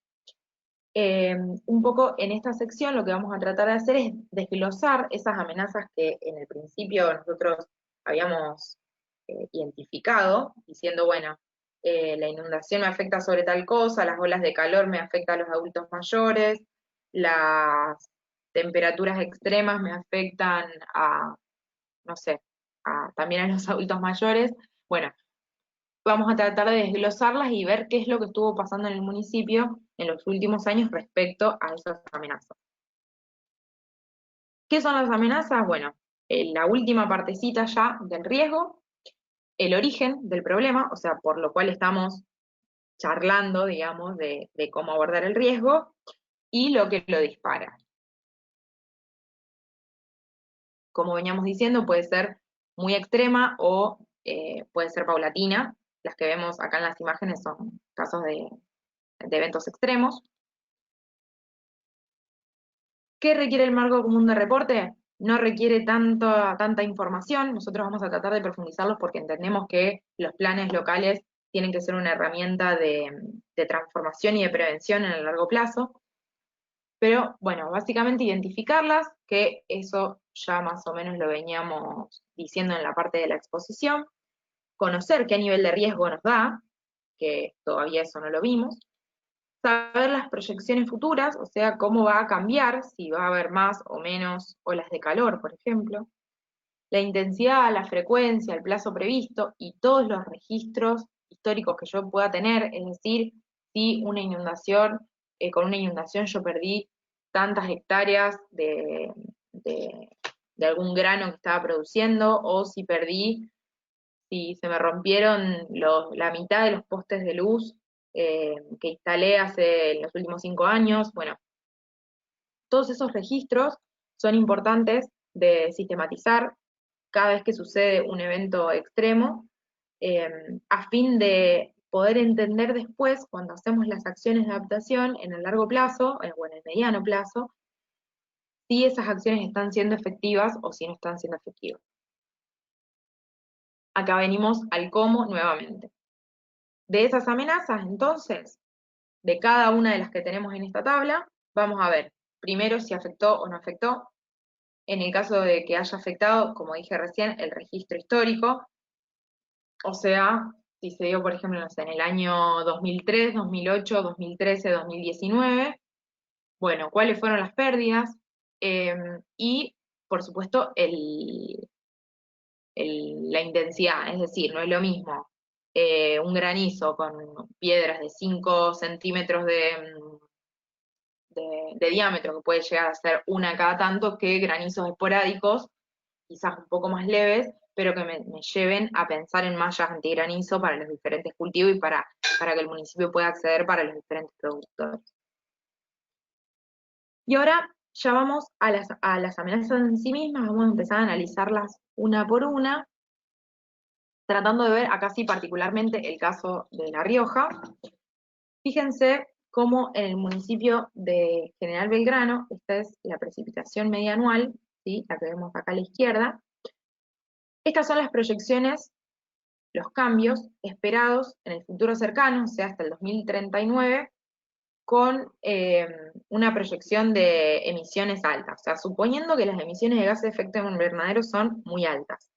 un poco en esta sección lo que vamos a tratar de hacer es desglosar esas amenazas que en el principio nosotros habíamos identificado, diciendo, bueno, la inundación me afecta sobre tal cosa, las olas de calor me afectan a los adultos mayores, las temperaturas extremas me afectan a, no sé, también a los adultos mayores. Bueno, vamos a tratar de desglosarlas y ver qué es lo que estuvo pasando en el municipio en los últimos años respecto a esas amenazas. ¿Qué son las amenazas? Bueno, la última partecita ya del riesgo, el origen del problema, o sea, por lo cual estamos charlando, digamos, de cómo abordar el riesgo, y lo que lo dispara. Como veníamos diciendo, puede ser muy extrema o puede ser paulatina. Las que vemos acá en las imágenes son casos de eventos extremos. ¿Qué requiere el marco común de reporte? No requiere tanta información. Nosotros vamos a tratar de profundizarlos porque entendemos que los planes locales tienen que ser una herramienta de transformación y de prevención en el largo plazo. Pero bueno, básicamente identificarlas, que eso ya más o menos lo veníamos diciendo en la parte de la exposición. Conocer qué nivel de riesgo nos da, que todavía eso no lo vimos. Saber las proyecciones futuras, o sea, cómo va a cambiar, si va a haber más o menos olas de calor, por ejemplo. La intensidad, la frecuencia, el plazo previsto y todos los registros históricos que yo pueda tener, es decir, si una inundación, con una inundación yo perdí tantas hectáreas de algún grano que estaba produciendo, o si se me rompieron la mitad de los postes de luz que instalé en los últimos 5 años. Bueno, todos esos registros son importantes de sistematizar cada vez que sucede un evento extremo, a fin de poder entender después, cuando hacemos las acciones de adaptación en el largo plazo, o en el mediano plazo, si esas acciones están siendo efectivas o si no están siendo efectivas. Acá venimos al cómo nuevamente. De esas amenazas, entonces, de cada una de las que tenemos en esta tabla, vamos a ver primero si afectó o no afectó. En el caso de que haya afectado, como dije recién, el registro histórico, o sea, si se dio, por ejemplo, no sé, en el año 2003, 2008, 2013, 2019, bueno, cuáles fueron las pérdidas, y, por supuesto, la intensidad, es decir, no es lo mismo un granizo con piedras de 5 centímetros de diámetro, que puede llegar a ser una cada tanto, que granizos esporádicos, quizás un poco más leves, pero que me lleven a pensar en mallas antigranizo para los diferentes cultivos y para que el municipio pueda acceder para los diferentes productores. Y ahora ya vamos a las amenazas en sí mismas, vamos a empezar a analizarlas una por una, tratando de ver acá sí particularmente el caso de La Rioja. Fíjense cómo en el municipio de General Belgrano, esta es la precipitación media anual, ¿sí? La que vemos acá a la izquierda. Estas son las proyecciones, los cambios esperados en el futuro cercano, o sea, hasta el 2039, con una proyección de emisiones altas, o sea, suponiendo que las emisiones de gases de efecto invernadero son muy altas.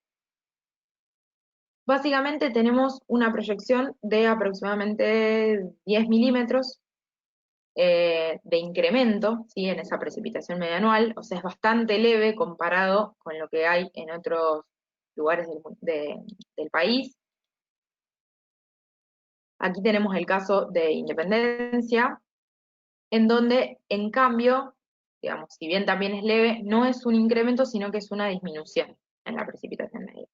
Básicamente tenemos una proyección de aproximadamente 10 milímetros de incremento, ¿sí? En esa precipitación media anual, o sea, es bastante leve comparado con lo que hay en otros lugares del país. Aquí tenemos el caso de Independencia, en donde, en cambio, digamos, si bien también es leve, no es un incremento, sino que es una disminución en la precipitación media.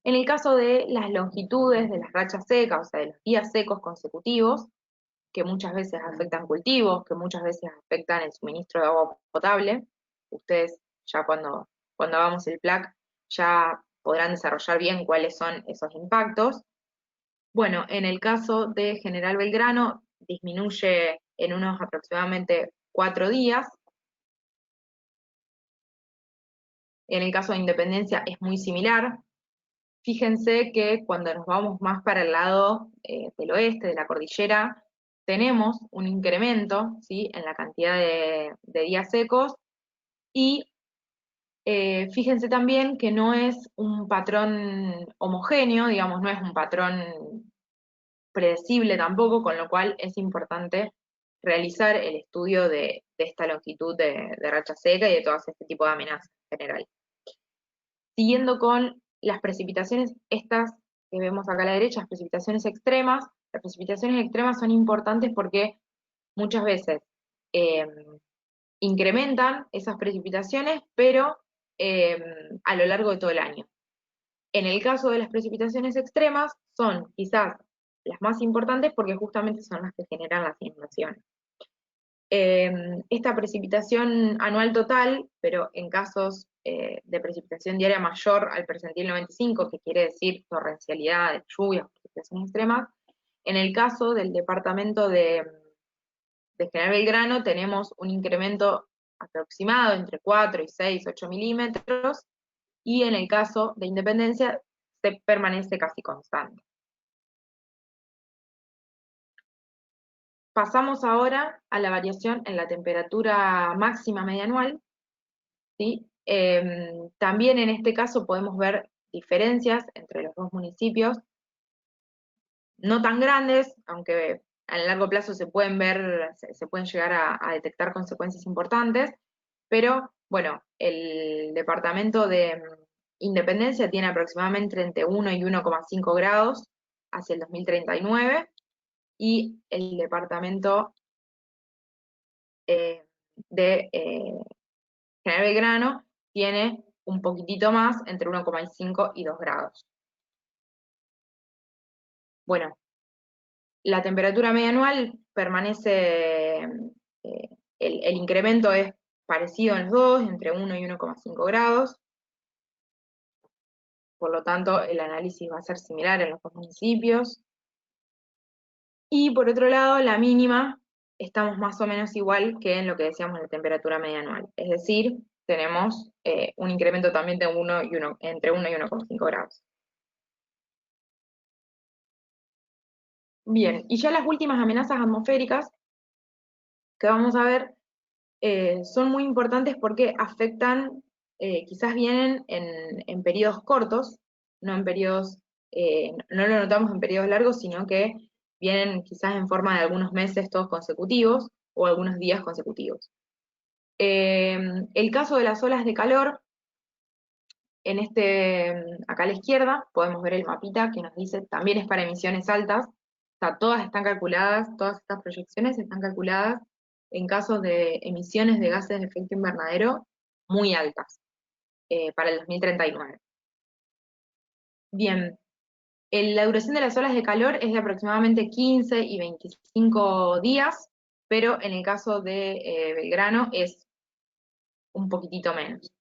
En el caso de las longitudes de las rachas secas, o sea, de los días secos consecutivos, que muchas veces afectan cultivos, que muchas veces afectan el suministro de agua potable, ustedes ya cuando hagamos el PLAC ya podrán desarrollar bien cuáles son esos impactos. Bueno, en el caso de General Belgrano, disminuye en unos aproximadamente 4 días. En el caso de Independencia es muy similar. Fíjense que cuando nos vamos más para el lado del oeste, de la cordillera, tenemos un incremento, ¿sí?, en la cantidad de días secos, y fíjense también que no es un patrón homogéneo, digamos, no es un patrón predecible tampoco, con lo cual es importante realizar el estudio de esta longitud de racha seca y de todas este tipo de amenazas en general. Siguiendo con las precipitaciones, estas que vemos acá a la derecha, las precipitaciones extremas son importantes porque muchas veces incrementan esas precipitaciones, pero a lo largo de todo el año. En el caso de las precipitaciones extremas, son quizás las más importantes porque justamente son las que generan las inundaciones. Esta precipitación anual total, pero en casos de precipitación diaria mayor al percentil 95, que quiere decir torrencialidad de lluvias, precipitaciones extremas, en el caso del departamento de General Belgrano tenemos un incremento aproximado entre 4 y 6, 8 milímetros, y en el caso de Independencia se permanece casi constante. Pasamos ahora a la variación en la temperatura máxima medianual, ¿sí? También en este caso podemos ver diferencias entre los dos municipios, no tan grandes, aunque a largo plazo se pueden ver, se pueden llegar a detectar consecuencias importantes, pero bueno, el departamento de Independencia tiene aproximadamente entre 1 y 1,5 grados hacia el 2039, y el departamento de General Belgrano tiene un poquitito más, entre 1,5 y 2 grados. Bueno, la temperatura media anual permanece, el incremento es parecido en los dos, entre 1 y 1,5 grados, por lo tanto el análisis va a ser similar en los dos municipios. Y por otro lado, la mínima, estamos más o menos igual que en lo que decíamos en la temperatura media anual, es decir, tenemos un incremento también de entre 1 y 1,5 grados. Bien, y ya las últimas amenazas atmosféricas que vamos a ver son muy importantes porque afectan, quizás vienen en periodos cortos, no en periodos, no lo notamos en periodos largos, sino que vienen quizás en forma de algunos meses todos consecutivos o algunos días consecutivos. El caso de las olas de calor, acá a la izquierda podemos ver el mapita que nos dice también es para emisiones altas, o sea, todas están calculadas, todas estas proyecciones están calculadas en casos de emisiones de gases de efecto invernadero muy altas para el 2039. Bien, la duración de las olas de calor es de aproximadamente 15 y 25 días, pero en el caso de Belgrano es un poquitito menos.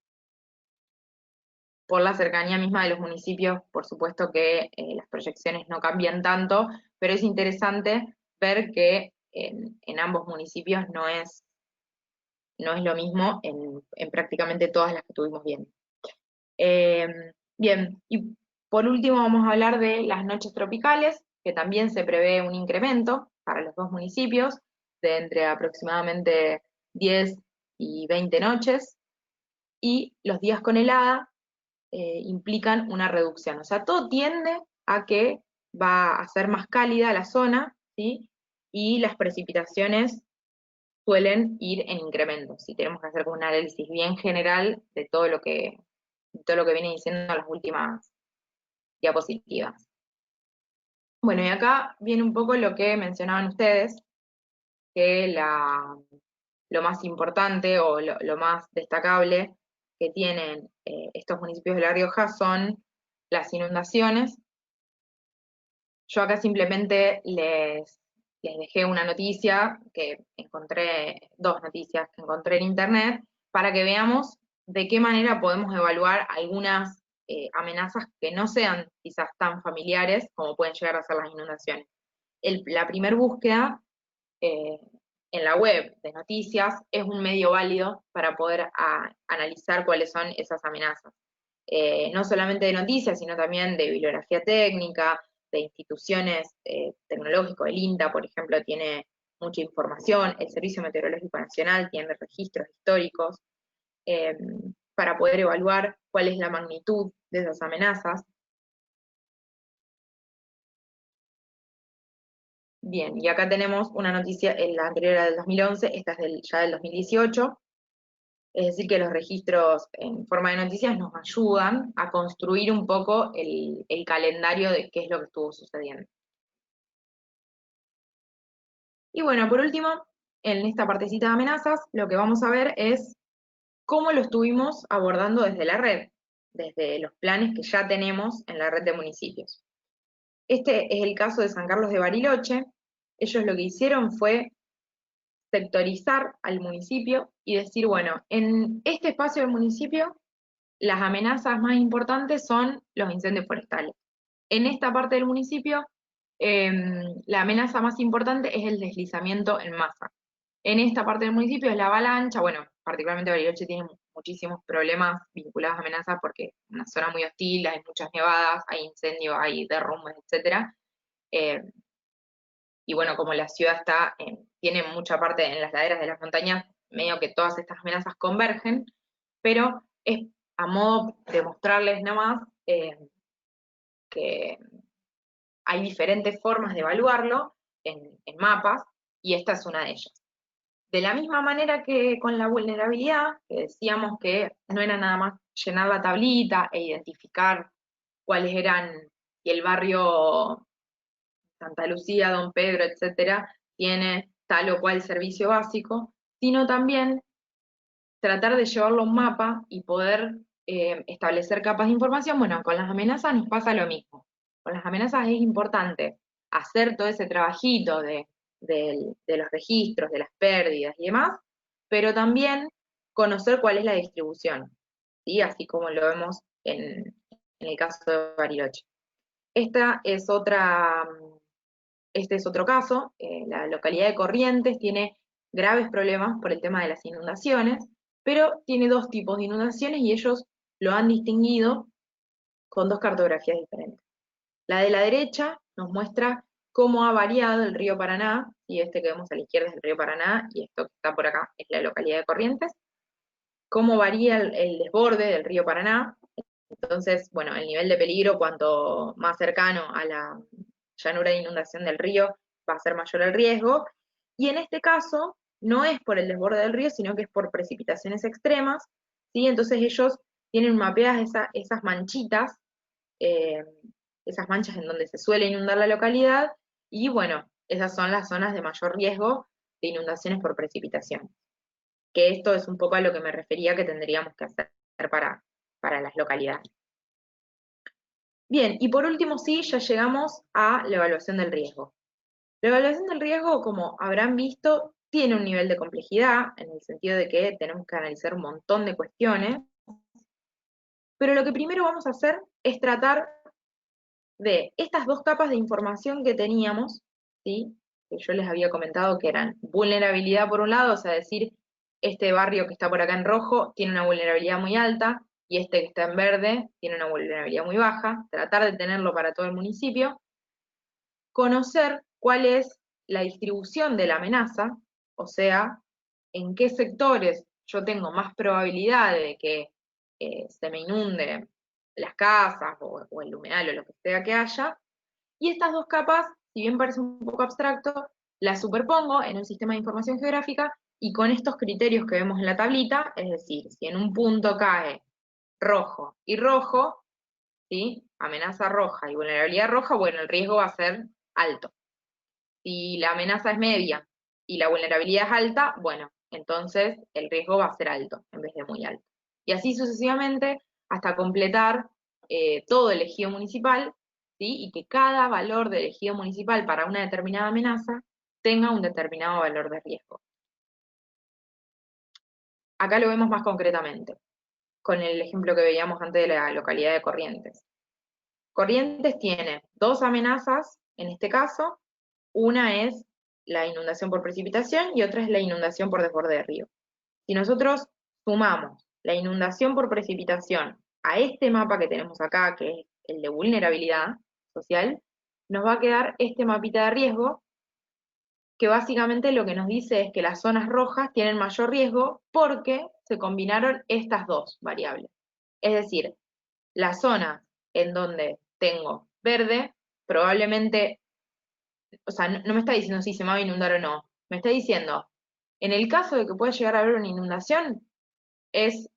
Por la cercanía misma de los municipios, por supuesto que las proyecciones no cambian tanto, pero es interesante ver que en ambos municipios no es lo mismo en prácticamente todas las que estuvimos viendo. Bien, y por último vamos a hablar de las noches tropicales, que también se prevé un incremento para los dos municipios, de entre aproximadamente 10 y 20 noches, y los días con helada implican una reducción. O sea, todo tiende a que va a ser más cálida la zona, ¿sí? Y las precipitaciones suelen ir en incremento. Si tenemos que hacer un análisis bien general de todo lo que viene diciendo las últimas diapositivas. Bueno, y acá viene un poco lo que mencionaban ustedes, que lo más importante o lo más destacable que tienen estos municipios de La Rioja son las inundaciones. Yo acá simplemente les dejé una noticia que encontré, dos noticias que encontré en internet, para que veamos de qué manera podemos evaluar algunas amenazas que no sean quizás tan familiares como pueden llegar a ser las inundaciones. La primera búsqueda en la web de noticias es un medio válido para poder analizar cuáles son esas amenazas. No solamente de noticias, sino también de bibliografía técnica, de instituciones tecnológicas. El INTA, por ejemplo, tiene mucha información, el Servicio Meteorológico Nacional tiene registros históricos, para poder evaluar cuál es la magnitud de esas amenazas. Bien, y acá tenemos una noticia, la anterior era del 2011, esta es ya del 2018, es decir que los registros en forma de noticias nos ayudan a construir un poco el calendario de qué es lo que estuvo sucediendo. Y bueno, por último, en esta partecita de amenazas, lo que vamos a ver es cómo lo estuvimos abordando desde la red, desde los planes que ya tenemos en la red de municipios. Este es el caso de San Carlos de Bariloche. Ellos lo que hicieron fue sectorizar al municipio y decir, bueno, en este espacio del municipio, las amenazas más importantes son los incendios forestales. En esta parte del municipio, la amenaza más importante es el deslizamiento en masa. En esta parte del municipio es la avalancha. Bueno, particularmente Bariloche tiene muchísimos problemas vinculados a amenazas porque es una zona muy hostil, hay muchas nevadas, hay incendios, hay derrumbes, etc. Y bueno, como la ciudad tiene mucha parte en las laderas de las montañas, medio que todas estas amenazas convergen, pero es a modo de mostrarles nada más que hay diferentes formas de evaluarlo en mapas, y esta es una de ellas. De la misma manera que con la vulnerabilidad, que decíamos que no era nada más llenar la tablita e identificar cuáles eran, y el barrio Santa Lucía, Don Pedro, etcétera, tiene tal o cual servicio básico, sino también tratar de llevarlo a un mapa y poder establecer capas de información. Bueno, con las amenazas nos pasa lo mismo. Con las amenazas es importante hacer todo ese trabajito de los registros, de las pérdidas y demás, pero también conocer cuál es la distribución, ¿sí? Así como lo vemos en el caso de Bariloche. Este es otro caso. La localidad de Corrientes tiene graves problemas por el tema de las inundaciones, pero tiene dos tipos de inundaciones y ellos lo han distinguido con dos cartografías diferentes. La de la derecha nos muestra cómo ha variado el río Paraná, y este que vemos a la izquierda es el río Paraná, y esto que está por acá es la localidad de Corrientes, cómo varía el desborde del río Paraná. Entonces, bueno, el nivel de peligro, cuanto más cercano a la llanura de inundación del río, va a ser mayor el riesgo, y en este caso no es por el desborde del río, sino que es por precipitaciones extremas, ¿sí? Entonces ellos tienen mapeadas esas manchitas, esas manchas en donde se suele inundar la localidad, y bueno, esas son las zonas de mayor riesgo de inundaciones por precipitación. Que esto es un poco a lo que me refería que tendríamos que hacer para las localidades. Bien, y por último sí, ya llegamos a la evaluación del riesgo. La evaluación del riesgo, como habrán visto, tiene un nivel de complejidad, en el sentido de que tenemos que analizar un montón de cuestiones, pero lo que primero vamos a hacer es tratar de estas dos capas de información que teníamos, ¿sí? Que yo les había comentado que eran vulnerabilidad por un lado, o sea, decir, este barrio que está por acá en rojo tiene una vulnerabilidad muy alta, y este que está en verde tiene una vulnerabilidad muy baja, tratar de tenerlo para todo el municipio, conocer cuál es la distribución de la amenaza, o sea, en qué sectores yo tengo más probabilidad de que se me inunde las casas o el humedal o lo que sea que haya, y estas dos capas, si bien parece un poco abstracto, las superpongo en un sistema de información geográfica, y con estos criterios que vemos en la tablita, es decir, si en un punto cae rojo y rojo, ¿sí? Amenaza roja y vulnerabilidad roja, bueno, el riesgo va a ser alto. Si la amenaza es media y la vulnerabilidad es alta, bueno, entonces el riesgo va a ser alto en vez de muy alto. Y así sucesivamente hasta completar todo el ejido municipal, ¿sí? Y que cada valor del ejido municipal para una determinada amenaza tenga un determinado valor de riesgo. Acá lo vemos más concretamente, con el ejemplo que veíamos antes de la localidad de Corrientes. Corrientes tiene dos amenazas, en este caso, una es la inundación por precipitación y otra es la inundación por desborde de río. Si nosotros sumamos la inundación por precipitación a este mapa que tenemos acá, que es el de vulnerabilidad social, nos va a quedar este mapita de riesgo, que básicamente lo que nos dice es que las zonas rojas tienen mayor riesgo porque se combinaron estas dos variables. Es decir, las zonas en donde tengo verde, probablemente, o sea, no me está diciendo si se me va a inundar o no, me está diciendo, en el caso de que pueda llegar a haber una inundación, es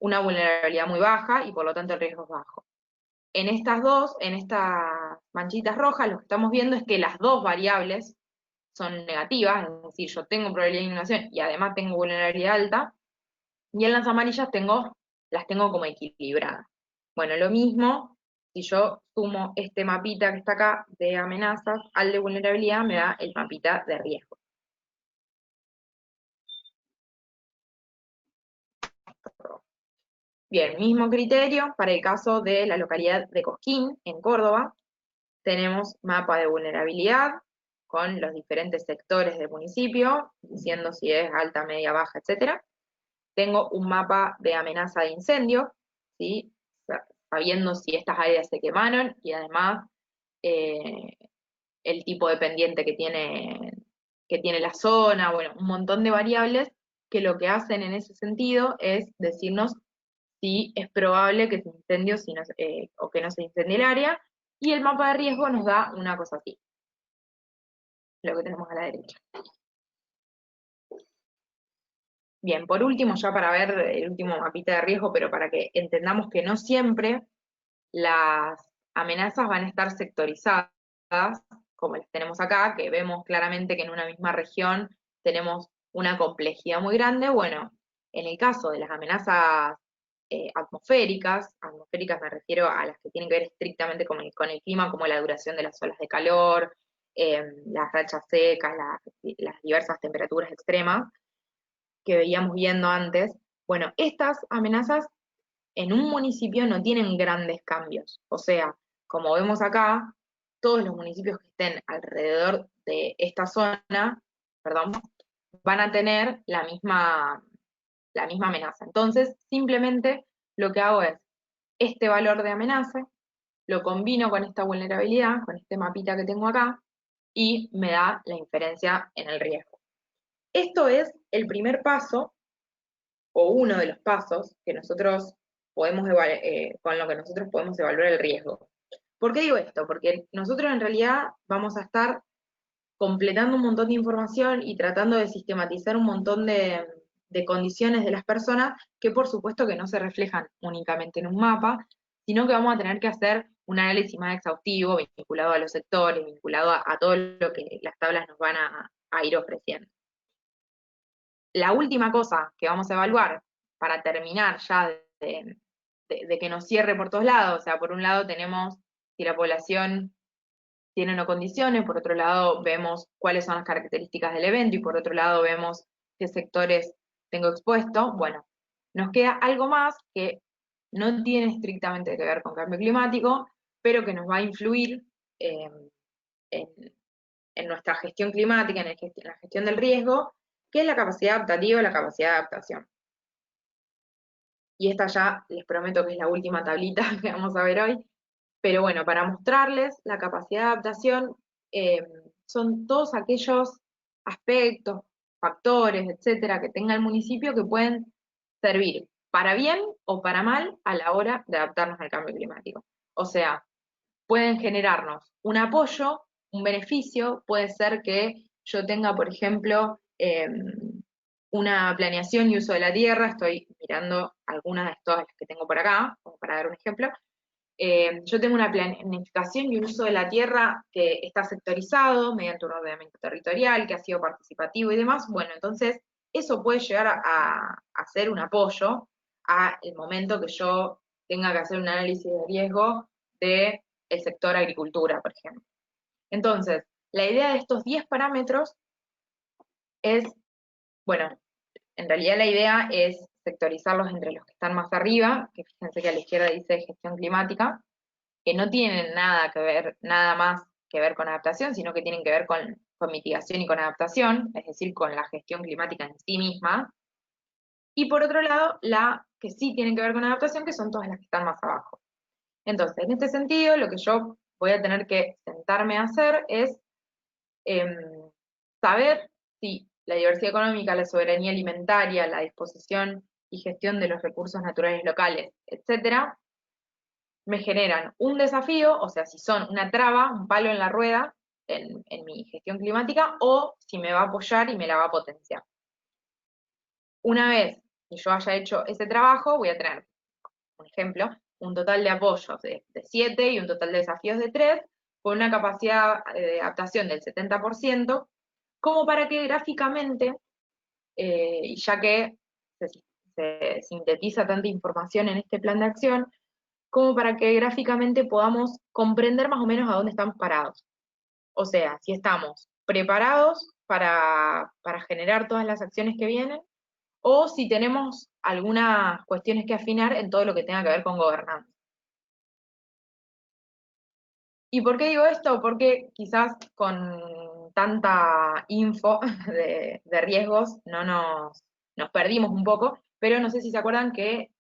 una vulnerabilidad muy baja y por lo tanto el riesgo es bajo. En estas manchitas rojas, lo que estamos viendo es que las dos variables son negativas, es decir, yo tengo probabilidad de inundación y además tengo vulnerabilidad alta, y en las amarillas las tengo como equilibradas. Bueno, lo mismo, si yo sumo este mapita que está acá de amenazas al de vulnerabilidad, me da el mapita de riesgo. Bien, mismo criterio para el caso de la localidad de Cosquín, en Córdoba. Tenemos mapa de vulnerabilidad con los diferentes sectores del municipio, diciendo si es alta, media, baja, etc. Tengo un mapa de amenaza de incendio, ¿sí? Sabiendo si estas áreas se quemaron y además el tipo de pendiente que tiene la zona, bueno, un montón de variables que lo que hacen en ese sentido es decirnos si es probable que se incendie o que no se incendie el área, y el mapa de riesgo nos da una cosa así, lo que tenemos a la derecha. Bien, por último, ya para ver el último mapita de riesgo, pero para que entendamos que no siempre las amenazas van a estar sectorizadas, como las tenemos acá, que vemos claramente que en una misma región tenemos una complejidad muy grande. Bueno, en el caso de las amenazas atmosféricas me refiero a las que tienen que ver estrictamente con el clima, como la duración de las olas de calor, las rachas secas, las diversas temperaturas extremas que veíamos viendo antes. Bueno, estas amenazas en un municipio no tienen grandes cambios. O sea, como vemos acá, todos los municipios que estén alrededor de esta zona, perdón, van a tener la misma amenaza. Entonces, simplemente lo que hago es este valor de amenaza, lo combino con esta vulnerabilidad, con este mapita que tengo acá, y me da la inferencia en el riesgo. Esto es el primer paso, o uno de los pasos que nosotros podemos con lo que nosotros podemos evaluar el riesgo. ¿Por qué digo esto? Porque nosotros en realidad vamos a estar completando un montón de información y tratando de sistematizar un montón de condiciones de las personas que por supuesto que no se reflejan únicamente en un mapa, sino que vamos a tener que hacer un análisis más exhaustivo, vinculado a los sectores, vinculado a todo lo que las tablas nos van a ir ofreciendo. La última cosa que vamos a evaluar para terminar ya de que nos cierre por todos lados, o sea, por un lado tenemos si la población tiene o no condiciones, por otro lado vemos cuáles son las características del evento y por otro lado vemos qué sectores tengo expuesto. Bueno, nos queda algo más que no tiene estrictamente que ver con cambio climático, pero que nos va a influir en nuestra gestión climática, en la gestión del riesgo, que es la capacidad adaptativa y la capacidad de adaptación. Y esta ya les prometo que es la última tablita que vamos a ver hoy, pero bueno, para mostrarles la capacidad de adaptación, son todos aquellos aspectos, factores, etcétera, que tenga el municipio que pueden servir para bien o para mal a la hora de adaptarnos al cambio climático. O sea, pueden generarnos un apoyo, un beneficio, puede ser que yo tenga, por ejemplo, una planeación y uso de la tierra, estoy mirando algunas de todas las que tengo por acá, como para dar un ejemplo, Yo tengo una planificación y un uso de la tierra que está sectorizado mediante un ordenamiento territorial, que ha sido participativo y demás. Bueno, entonces eso puede llegar a ser un apoyo al momento que yo tenga que hacer un análisis de riesgo del sector agricultura, por ejemplo. Entonces, la idea de estos 10 parámetros es, bueno, en realidad la idea es sectorizarlos entre los que están más arriba, que fíjense que a la izquierda dice gestión climática, que no tienen nada que ver, nada más que ver con adaptación, sino que tienen que ver con mitigación y con adaptación, es decir, con la gestión climática en sí misma. Y por otro lado, la que sí tienen que ver con adaptación, que son todas las que están más abajo. Entonces, en este sentido, lo que yo voy a tener que sentarme a hacer es saber si la diversidad económica, la soberanía alimentaria, la disposición y gestión de los recursos naturales locales, etcétera, me generan un desafío, o sea, si son una traba, un palo en la rueda en mi gestión climática, o si me va a apoyar y me la va a potenciar. Una vez que yo haya hecho ese trabajo, voy a tener, por ejemplo, un total de apoyos de 7 y un total de desafíos de 3, con una capacidad de adaptación del 70%, como para que gráficamente, y ya que se sintetiza tanta información en este plan de acción, como para que gráficamente podamos comprender más o menos a dónde estamos parados. O sea, si estamos preparados para generar todas las acciones que vienen, o si tenemos algunas cuestiones que afinar en todo lo que tenga que ver con gobernanza. ¿Y por qué digo esto? Porque quizás con tanta info de riesgos no nos perdimos un poco, pero no sé si se acuerdan que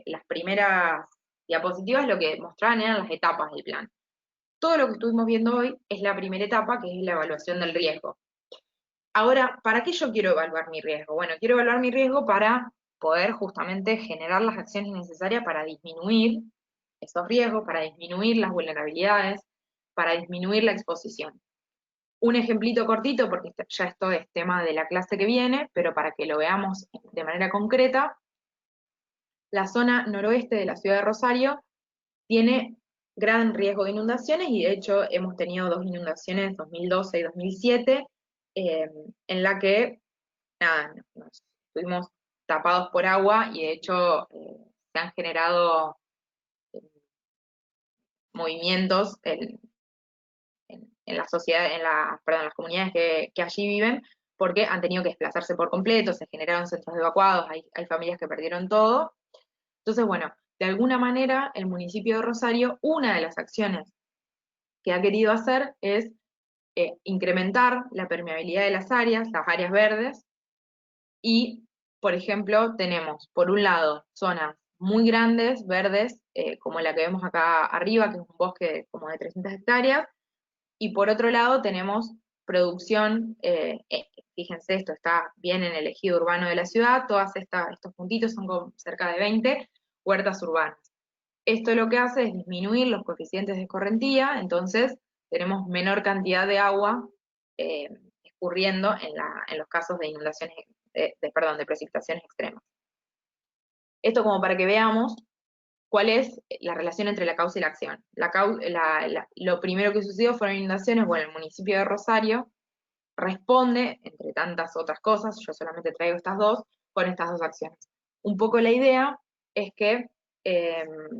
las primeras diapositivas lo que mostraban eran las etapas del plan. Todo lo que estuvimos viendo hoy es la primera etapa, que es la evaluación del riesgo. Ahora, ¿para qué yo quiero evaluar mi riesgo? Bueno, quiero evaluar mi riesgo para poder justamente generar las acciones necesarias para disminuir esos riesgos, para disminuir las vulnerabilidades, para disminuir la exposición. Un ejemplito cortito, porque ya esto es tema de la clase que viene, pero para que lo veamos de manera concreta, la zona noroeste de la ciudad de Rosario tiene gran riesgo de inundaciones y de hecho hemos tenido 2 inundaciones, 2012 y 2007, en la que nada, nos estuvimos tapados por agua y de hecho se han generado movimientos en la sociedad, perdón, las comunidades que allí viven, porque han tenido que desplazarse por completo, se generaron centros evacuados, hay familias que perdieron todo. Entonces, bueno, de alguna manera el municipio de Rosario, una de las acciones que ha querido hacer es incrementar la permeabilidad de las áreas verdes, y, por ejemplo, tenemos, por un lado, zonas muy grandes, verdes, como la que vemos acá arriba, que es un bosque como de 300 hectáreas, y por otro lado tenemos producción, fíjense, esto está bien en el ejido urbano de la ciudad, todos estos puntitos son como cerca de 20 huertas urbanas. Esto lo que hace es disminuir los coeficientes de escorrentía, entonces tenemos menor cantidad de agua escurriendo en los casos de inundaciones, de precipitaciones extremas. Esto como para que veamos cuál es la relación entre la causa y la acción. Lo primero que sucedió fueron inundaciones, bueno, el municipio de Rosario responde, entre tantas otras cosas, yo solamente traigo estas dos, con estas dos acciones. Un poco la idea es que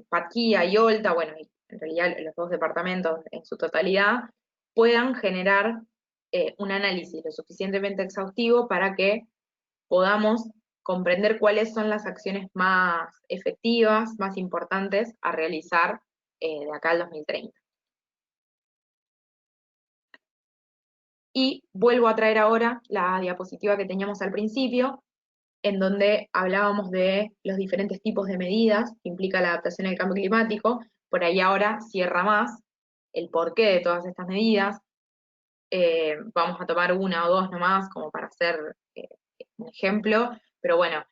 Patquía y Olta, bueno, en realidad los dos departamentos en su totalidad, puedan generar un análisis lo suficientemente exhaustivo para que podamos comprender cuáles son las acciones más efectivas, más importantes a realizar de acá al 2030. Y vuelvo a traer ahora la diapositiva que teníamos al principio, en donde hablábamos de los diferentes tipos de medidas que implica la adaptación al cambio climático. Por ahí ahora cierra más el porqué de todas estas medidas. Vamos a tomar una o dos nomás como para hacer un ejemplo, pero bueno,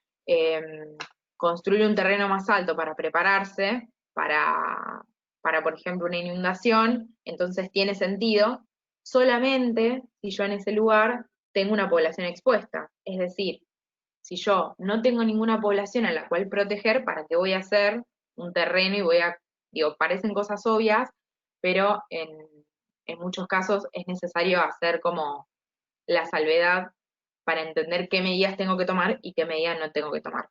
construir un terreno más alto para prepararse para, por ejemplo, una inundación, entonces tiene sentido solamente si yo en ese lugar tengo una población expuesta. Es decir, si yo no tengo ninguna población a la cual proteger, ¿para qué voy a hacer un terreno y voy a, digo, parecen cosas obvias, pero en muchos casos es necesario hacer como la salvedad para entender qué medidas tengo que tomar y qué medidas no tengo que tomar.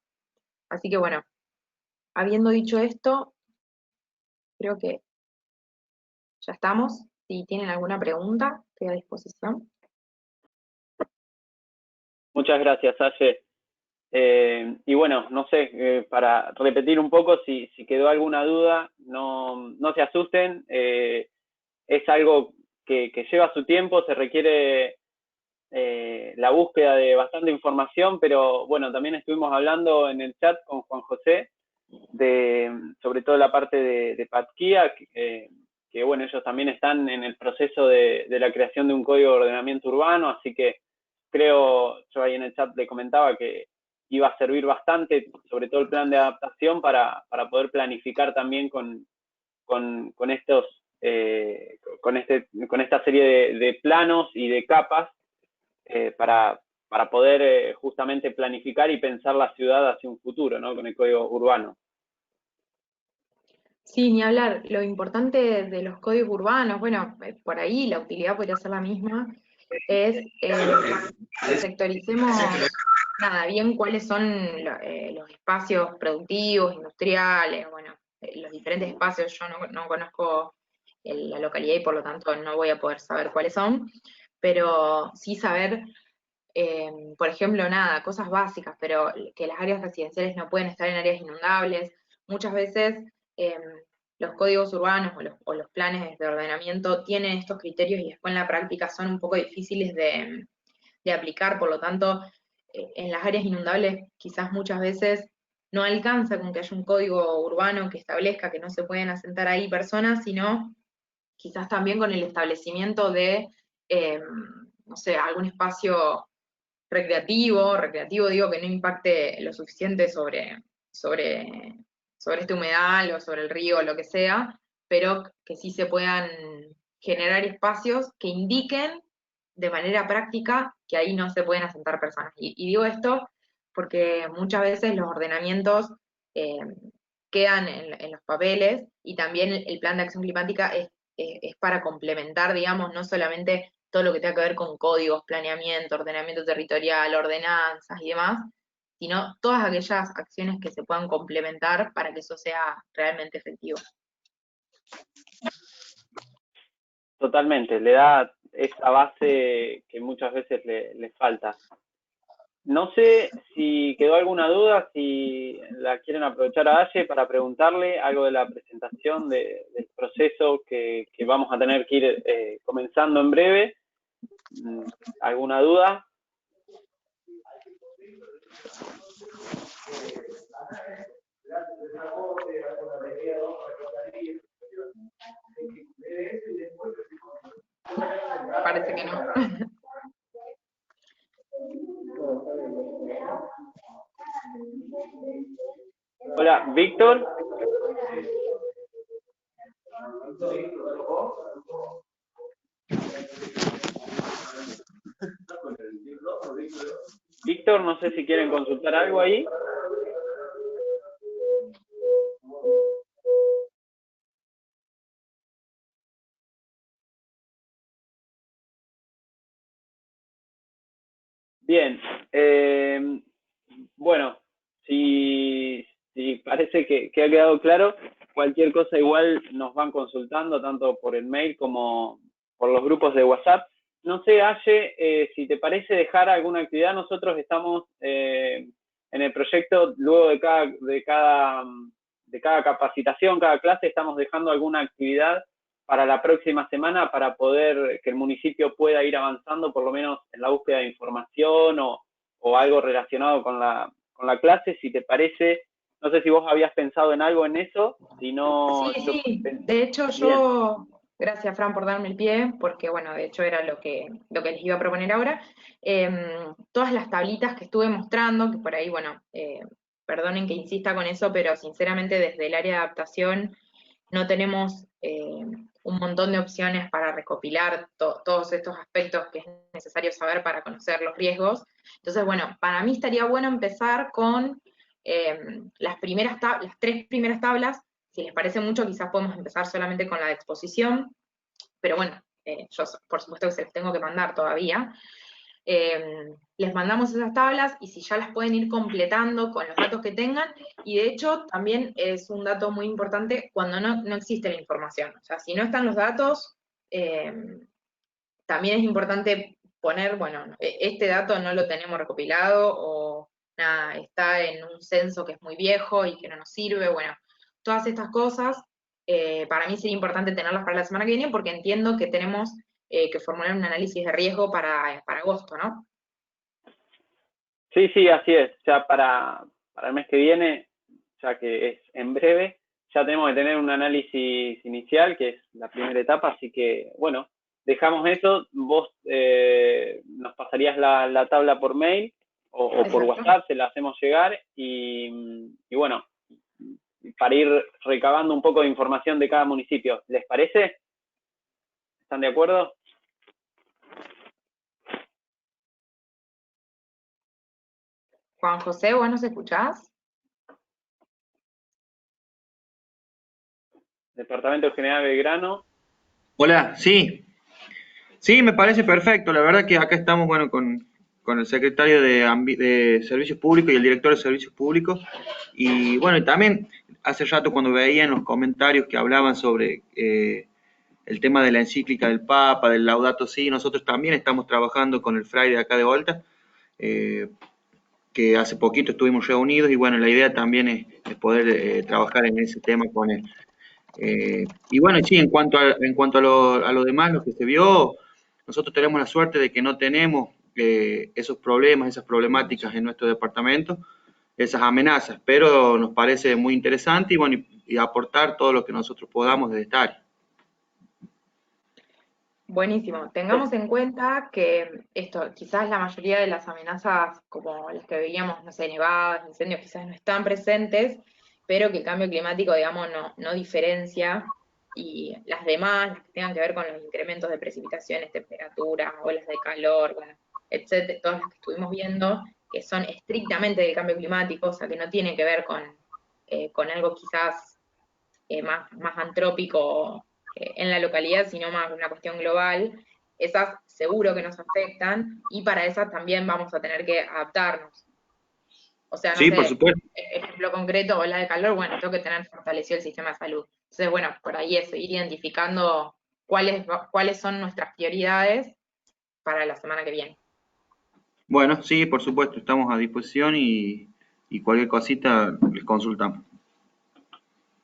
Así que bueno, habiendo dicho esto, creo que ya estamos. Si tienen alguna pregunta, estoy a disposición. Muchas gracias, Aye. Y bueno, no sé, para repetir un poco, si quedó alguna duda, no se asusten. Es algo que lleva su tiempo, se requiere la búsqueda de bastante información, pero bueno, también estuvimos hablando en el chat con Juan José sobre todo la parte de Patquía, que bueno, ellos también están en el proceso de la creación de un código de ordenamiento urbano, así que creo, yo ahí en el chat le comentaba que iba a servir bastante, sobre todo el plan de adaptación, para poder planificar también con esta serie de planos y de capas para poder justamente planificar y pensar la ciudad hacia un futuro, ¿no? Con el código urbano. Sí, ni hablar. Lo importante de los códigos urbanos, bueno, por ahí la utilidad podría ser la misma, es que sectoricemos nada bien cuáles son los espacios productivos, industriales, bueno, los diferentes espacios. Yo no conozco la localidad y por lo tanto no voy a poder saber cuáles son, pero sí saber, por ejemplo, nada, cosas básicas, pero que las áreas residenciales no pueden estar en áreas inundables. Muchas veces los códigos urbanos o los planes de ordenamiento tienen estos criterios y después en la práctica son un poco difíciles de aplicar, por lo tanto, en las áreas inundables quizás muchas veces no alcanza con que haya un código urbano que establezca que no se pueden asentar ahí personas, sino quizás también con el establecimiento de, no sé, algún espacio recreativo digo, que no impacte lo suficiente sobre este humedal o sobre el río o lo que sea, pero que sí se puedan generar espacios que indiquen de manera práctica que ahí no se pueden asentar personas. Y digo esto porque muchas veces los ordenamientos eh, quedan en los papeles y también el plan de acción climática es para complementar, digamos, no solamente todo lo que tenga que ver con códigos, planeamiento, ordenamiento territorial, ordenanzas y demás, sino todas aquellas acciones que se puedan complementar para que eso sea realmente efectivo. Totalmente, le da esa base que muchas veces le falta. No sé si quedó alguna duda, si la quieren aprovechar a Aye para preguntarle algo de la presentación del proceso que vamos a tener que ir comenzando en breve. ¿Alguna duda? Parece que no. Hola, Víctor. Víctor, no sé si quieren consultar algo ahí. Bien, bueno, si parece que ha quedado claro, cualquier cosa igual nos van consultando, tanto por el mail como por los grupos de WhatsApp. No sé, Aye, si te parece dejar alguna actividad, nosotros estamos en el proyecto, luego de cada capacitación, cada clase, estamos dejando alguna actividad para la próxima semana para poder que el municipio pueda ir avanzando por lo menos en la búsqueda de información o algo relacionado con la clase, si te parece. No sé si vos habías pensado en algo en eso, si no... Sí, de hecho yo, gracias Fran por darme el pie, porque bueno, de hecho era lo que les iba a proponer ahora. Todas las tablitas que estuve mostrando, que por ahí, bueno, perdonen que insista con eso, pero sinceramente desde el área de adaptación no tenemos un montón de opciones para recopilar todos estos aspectos que es necesario saber para conocer los riesgos. Entonces, bueno, para mí estaría bueno empezar con las tres primeras tablas, Si les parece mucho, quizás podemos empezar solamente con la de exposición, pero bueno, yo por supuesto que se las tengo que mandar todavía. Les mandamos esas tablas y si ya las pueden ir completando con los datos que tengan, y de hecho también es un dato muy importante cuando no existe la información. O sea, si no están los datos, también es importante poner, bueno, este dato no lo tenemos recopilado, o nada, está en un censo que es muy viejo y que no nos sirve, bueno, todas estas cosas, para mí sería importante tenerlas para la semana que viene, porque entiendo que tenemos que formular un análisis de riesgo para agosto, ¿no? Sí, sí, así es. Ya para el mes que viene, ya que es en breve, ya tenemos que tener un análisis inicial, que es la primera etapa, así que, bueno, dejamos eso. Vos nos pasarías la tabla por mail o por Exacto. WhatsApp, se la hacemos llegar y bueno, para ir recabando un poco de información de cada municipio. ¿Les parece? ¿Están de acuerdo? Juan José, ¿vos nos escuchás? Departamento General Belgrano. Hola, sí. Sí, me parece perfecto. La verdad que acá estamos, bueno, con el secretario de Servicios Públicos y el director de Servicios Públicos. Y bueno, y también hace rato cuando veía en los comentarios que hablaban sobre el tema de la encíclica del Papa, del Laudato Si, nosotros también estamos trabajando con el fraile de acá de Volta, que hace poquito estuvimos reunidos y bueno, la idea también es poder trabajar en ese tema con él. Y bueno, sí, en cuanto a lo demás, lo que se vio, nosotros tenemos la suerte de que no tenemos esos problemas, esas problemáticas en nuestro departamento, esas amenazas, pero nos parece muy interesante y bueno, y aportar todo lo que nosotros podamos desde esta área. Buenísimo. Tengamos en cuenta que esto, quizás la mayoría de las amenazas, como las que veíamos, no sé, nevadas, incendios, quizás no están presentes, pero que el cambio climático, digamos, no diferencia, y las demás, las que tengan que ver con los incrementos de precipitaciones, temperaturas, olas de calor, bueno, etcétera, todas las que estuvimos viendo, que son estrictamente del cambio climático, o sea, que no tienen que ver con algo quizás más antrópico en la localidad, sino más una cuestión global, esas seguro que nos afectan, y para esas también vamos a tener que adaptarnos. O sea, no Sí, por sé, supuesto. ejemplo concreto, ola de calor, bueno, tengo que tener fortalecido el sistema de salud. Entonces, bueno, por ahí es ir identificando cuáles son nuestras prioridades para la semana que viene. Bueno, sí, por supuesto, estamos a disposición y cualquier cosita les consultamos.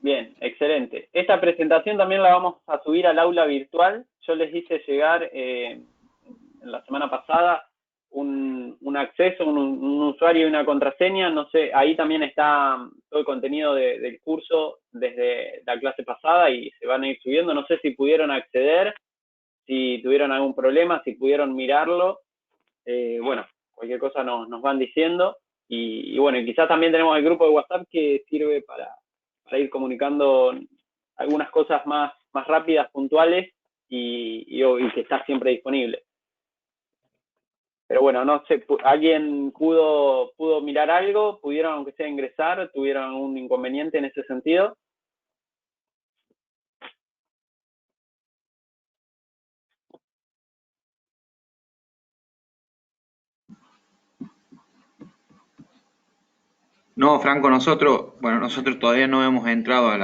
Bien, excelente. Esta presentación también la vamos a subir al aula virtual. Yo les hice llegar en la semana pasada un acceso, un usuario y una contraseña. No sé, ahí también está todo el contenido del curso desde la clase pasada y se van a ir subiendo. No sé si pudieron acceder, si tuvieron algún problema, si pudieron mirarlo. Bueno, cualquier cosa nos van diciendo. Y bueno, y quizás también tenemos el grupo de WhatsApp que sirve para ir comunicando algunas cosas más rápidas, puntuales y que está siempre disponible. Pero bueno, no sé, ¿alguien pudo mirar algo? ¿Pudieron, aunque sea, ingresar? ¿Tuvieron algún inconveniente en ese sentido? No, Franco, nosotros todavía no hemos entrado a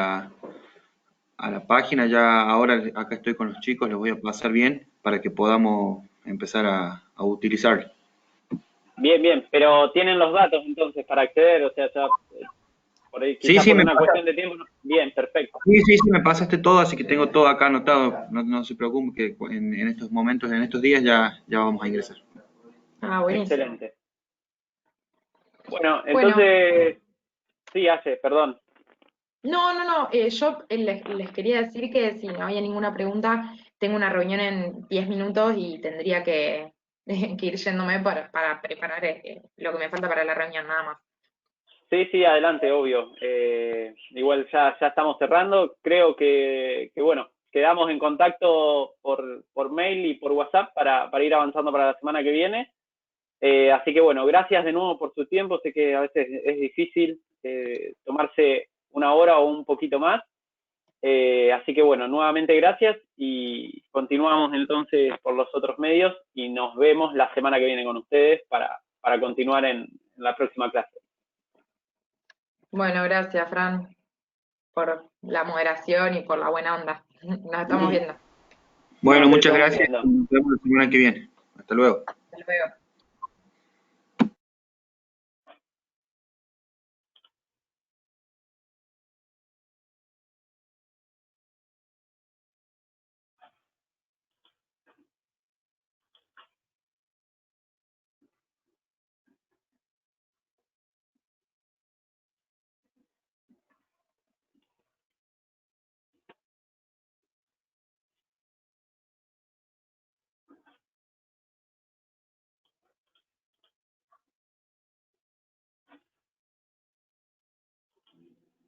la página, ya ahora acá estoy con los chicos, les voy a pasar bien para que podamos empezar a utilizar. Bien, bien, pero tienen los datos entonces para acceder, o sea, ya, por ahí quizás Sí, por una cuestión de tiempo. Bien, perfecto. Sí, me pasaste todo, así que tengo todo acá anotado, no se preocupe que en estos momentos, en estos días ya vamos a ingresar. Ah, buenísimo. Excelente. Bueno, entonces, sí, perdón. No, yo les quería decir que si no había ninguna pregunta, tengo una reunión en 10 minutos y tendría que ir yéndome para preparar lo que me falta para la reunión, nada más. Sí, adelante, obvio. Igual ya estamos cerrando. Creo que bueno, quedamos en contacto por mail y por WhatsApp para ir avanzando para la semana que viene. Así que bueno, gracias de nuevo por su tiempo. Sé que a veces es difícil tomarse una hora o un poquito más. Así que bueno, nuevamente gracias y continuamos entonces por los otros medios y nos vemos la semana que viene con ustedes para continuar en la próxima clase. Bueno, gracias, Fran, por la moderación y por la buena onda. Nos estamos viendo. Bueno, No, muchas estamos gracias. viendo. Nos vemos la semana que viene. Hasta luego. Hasta luego.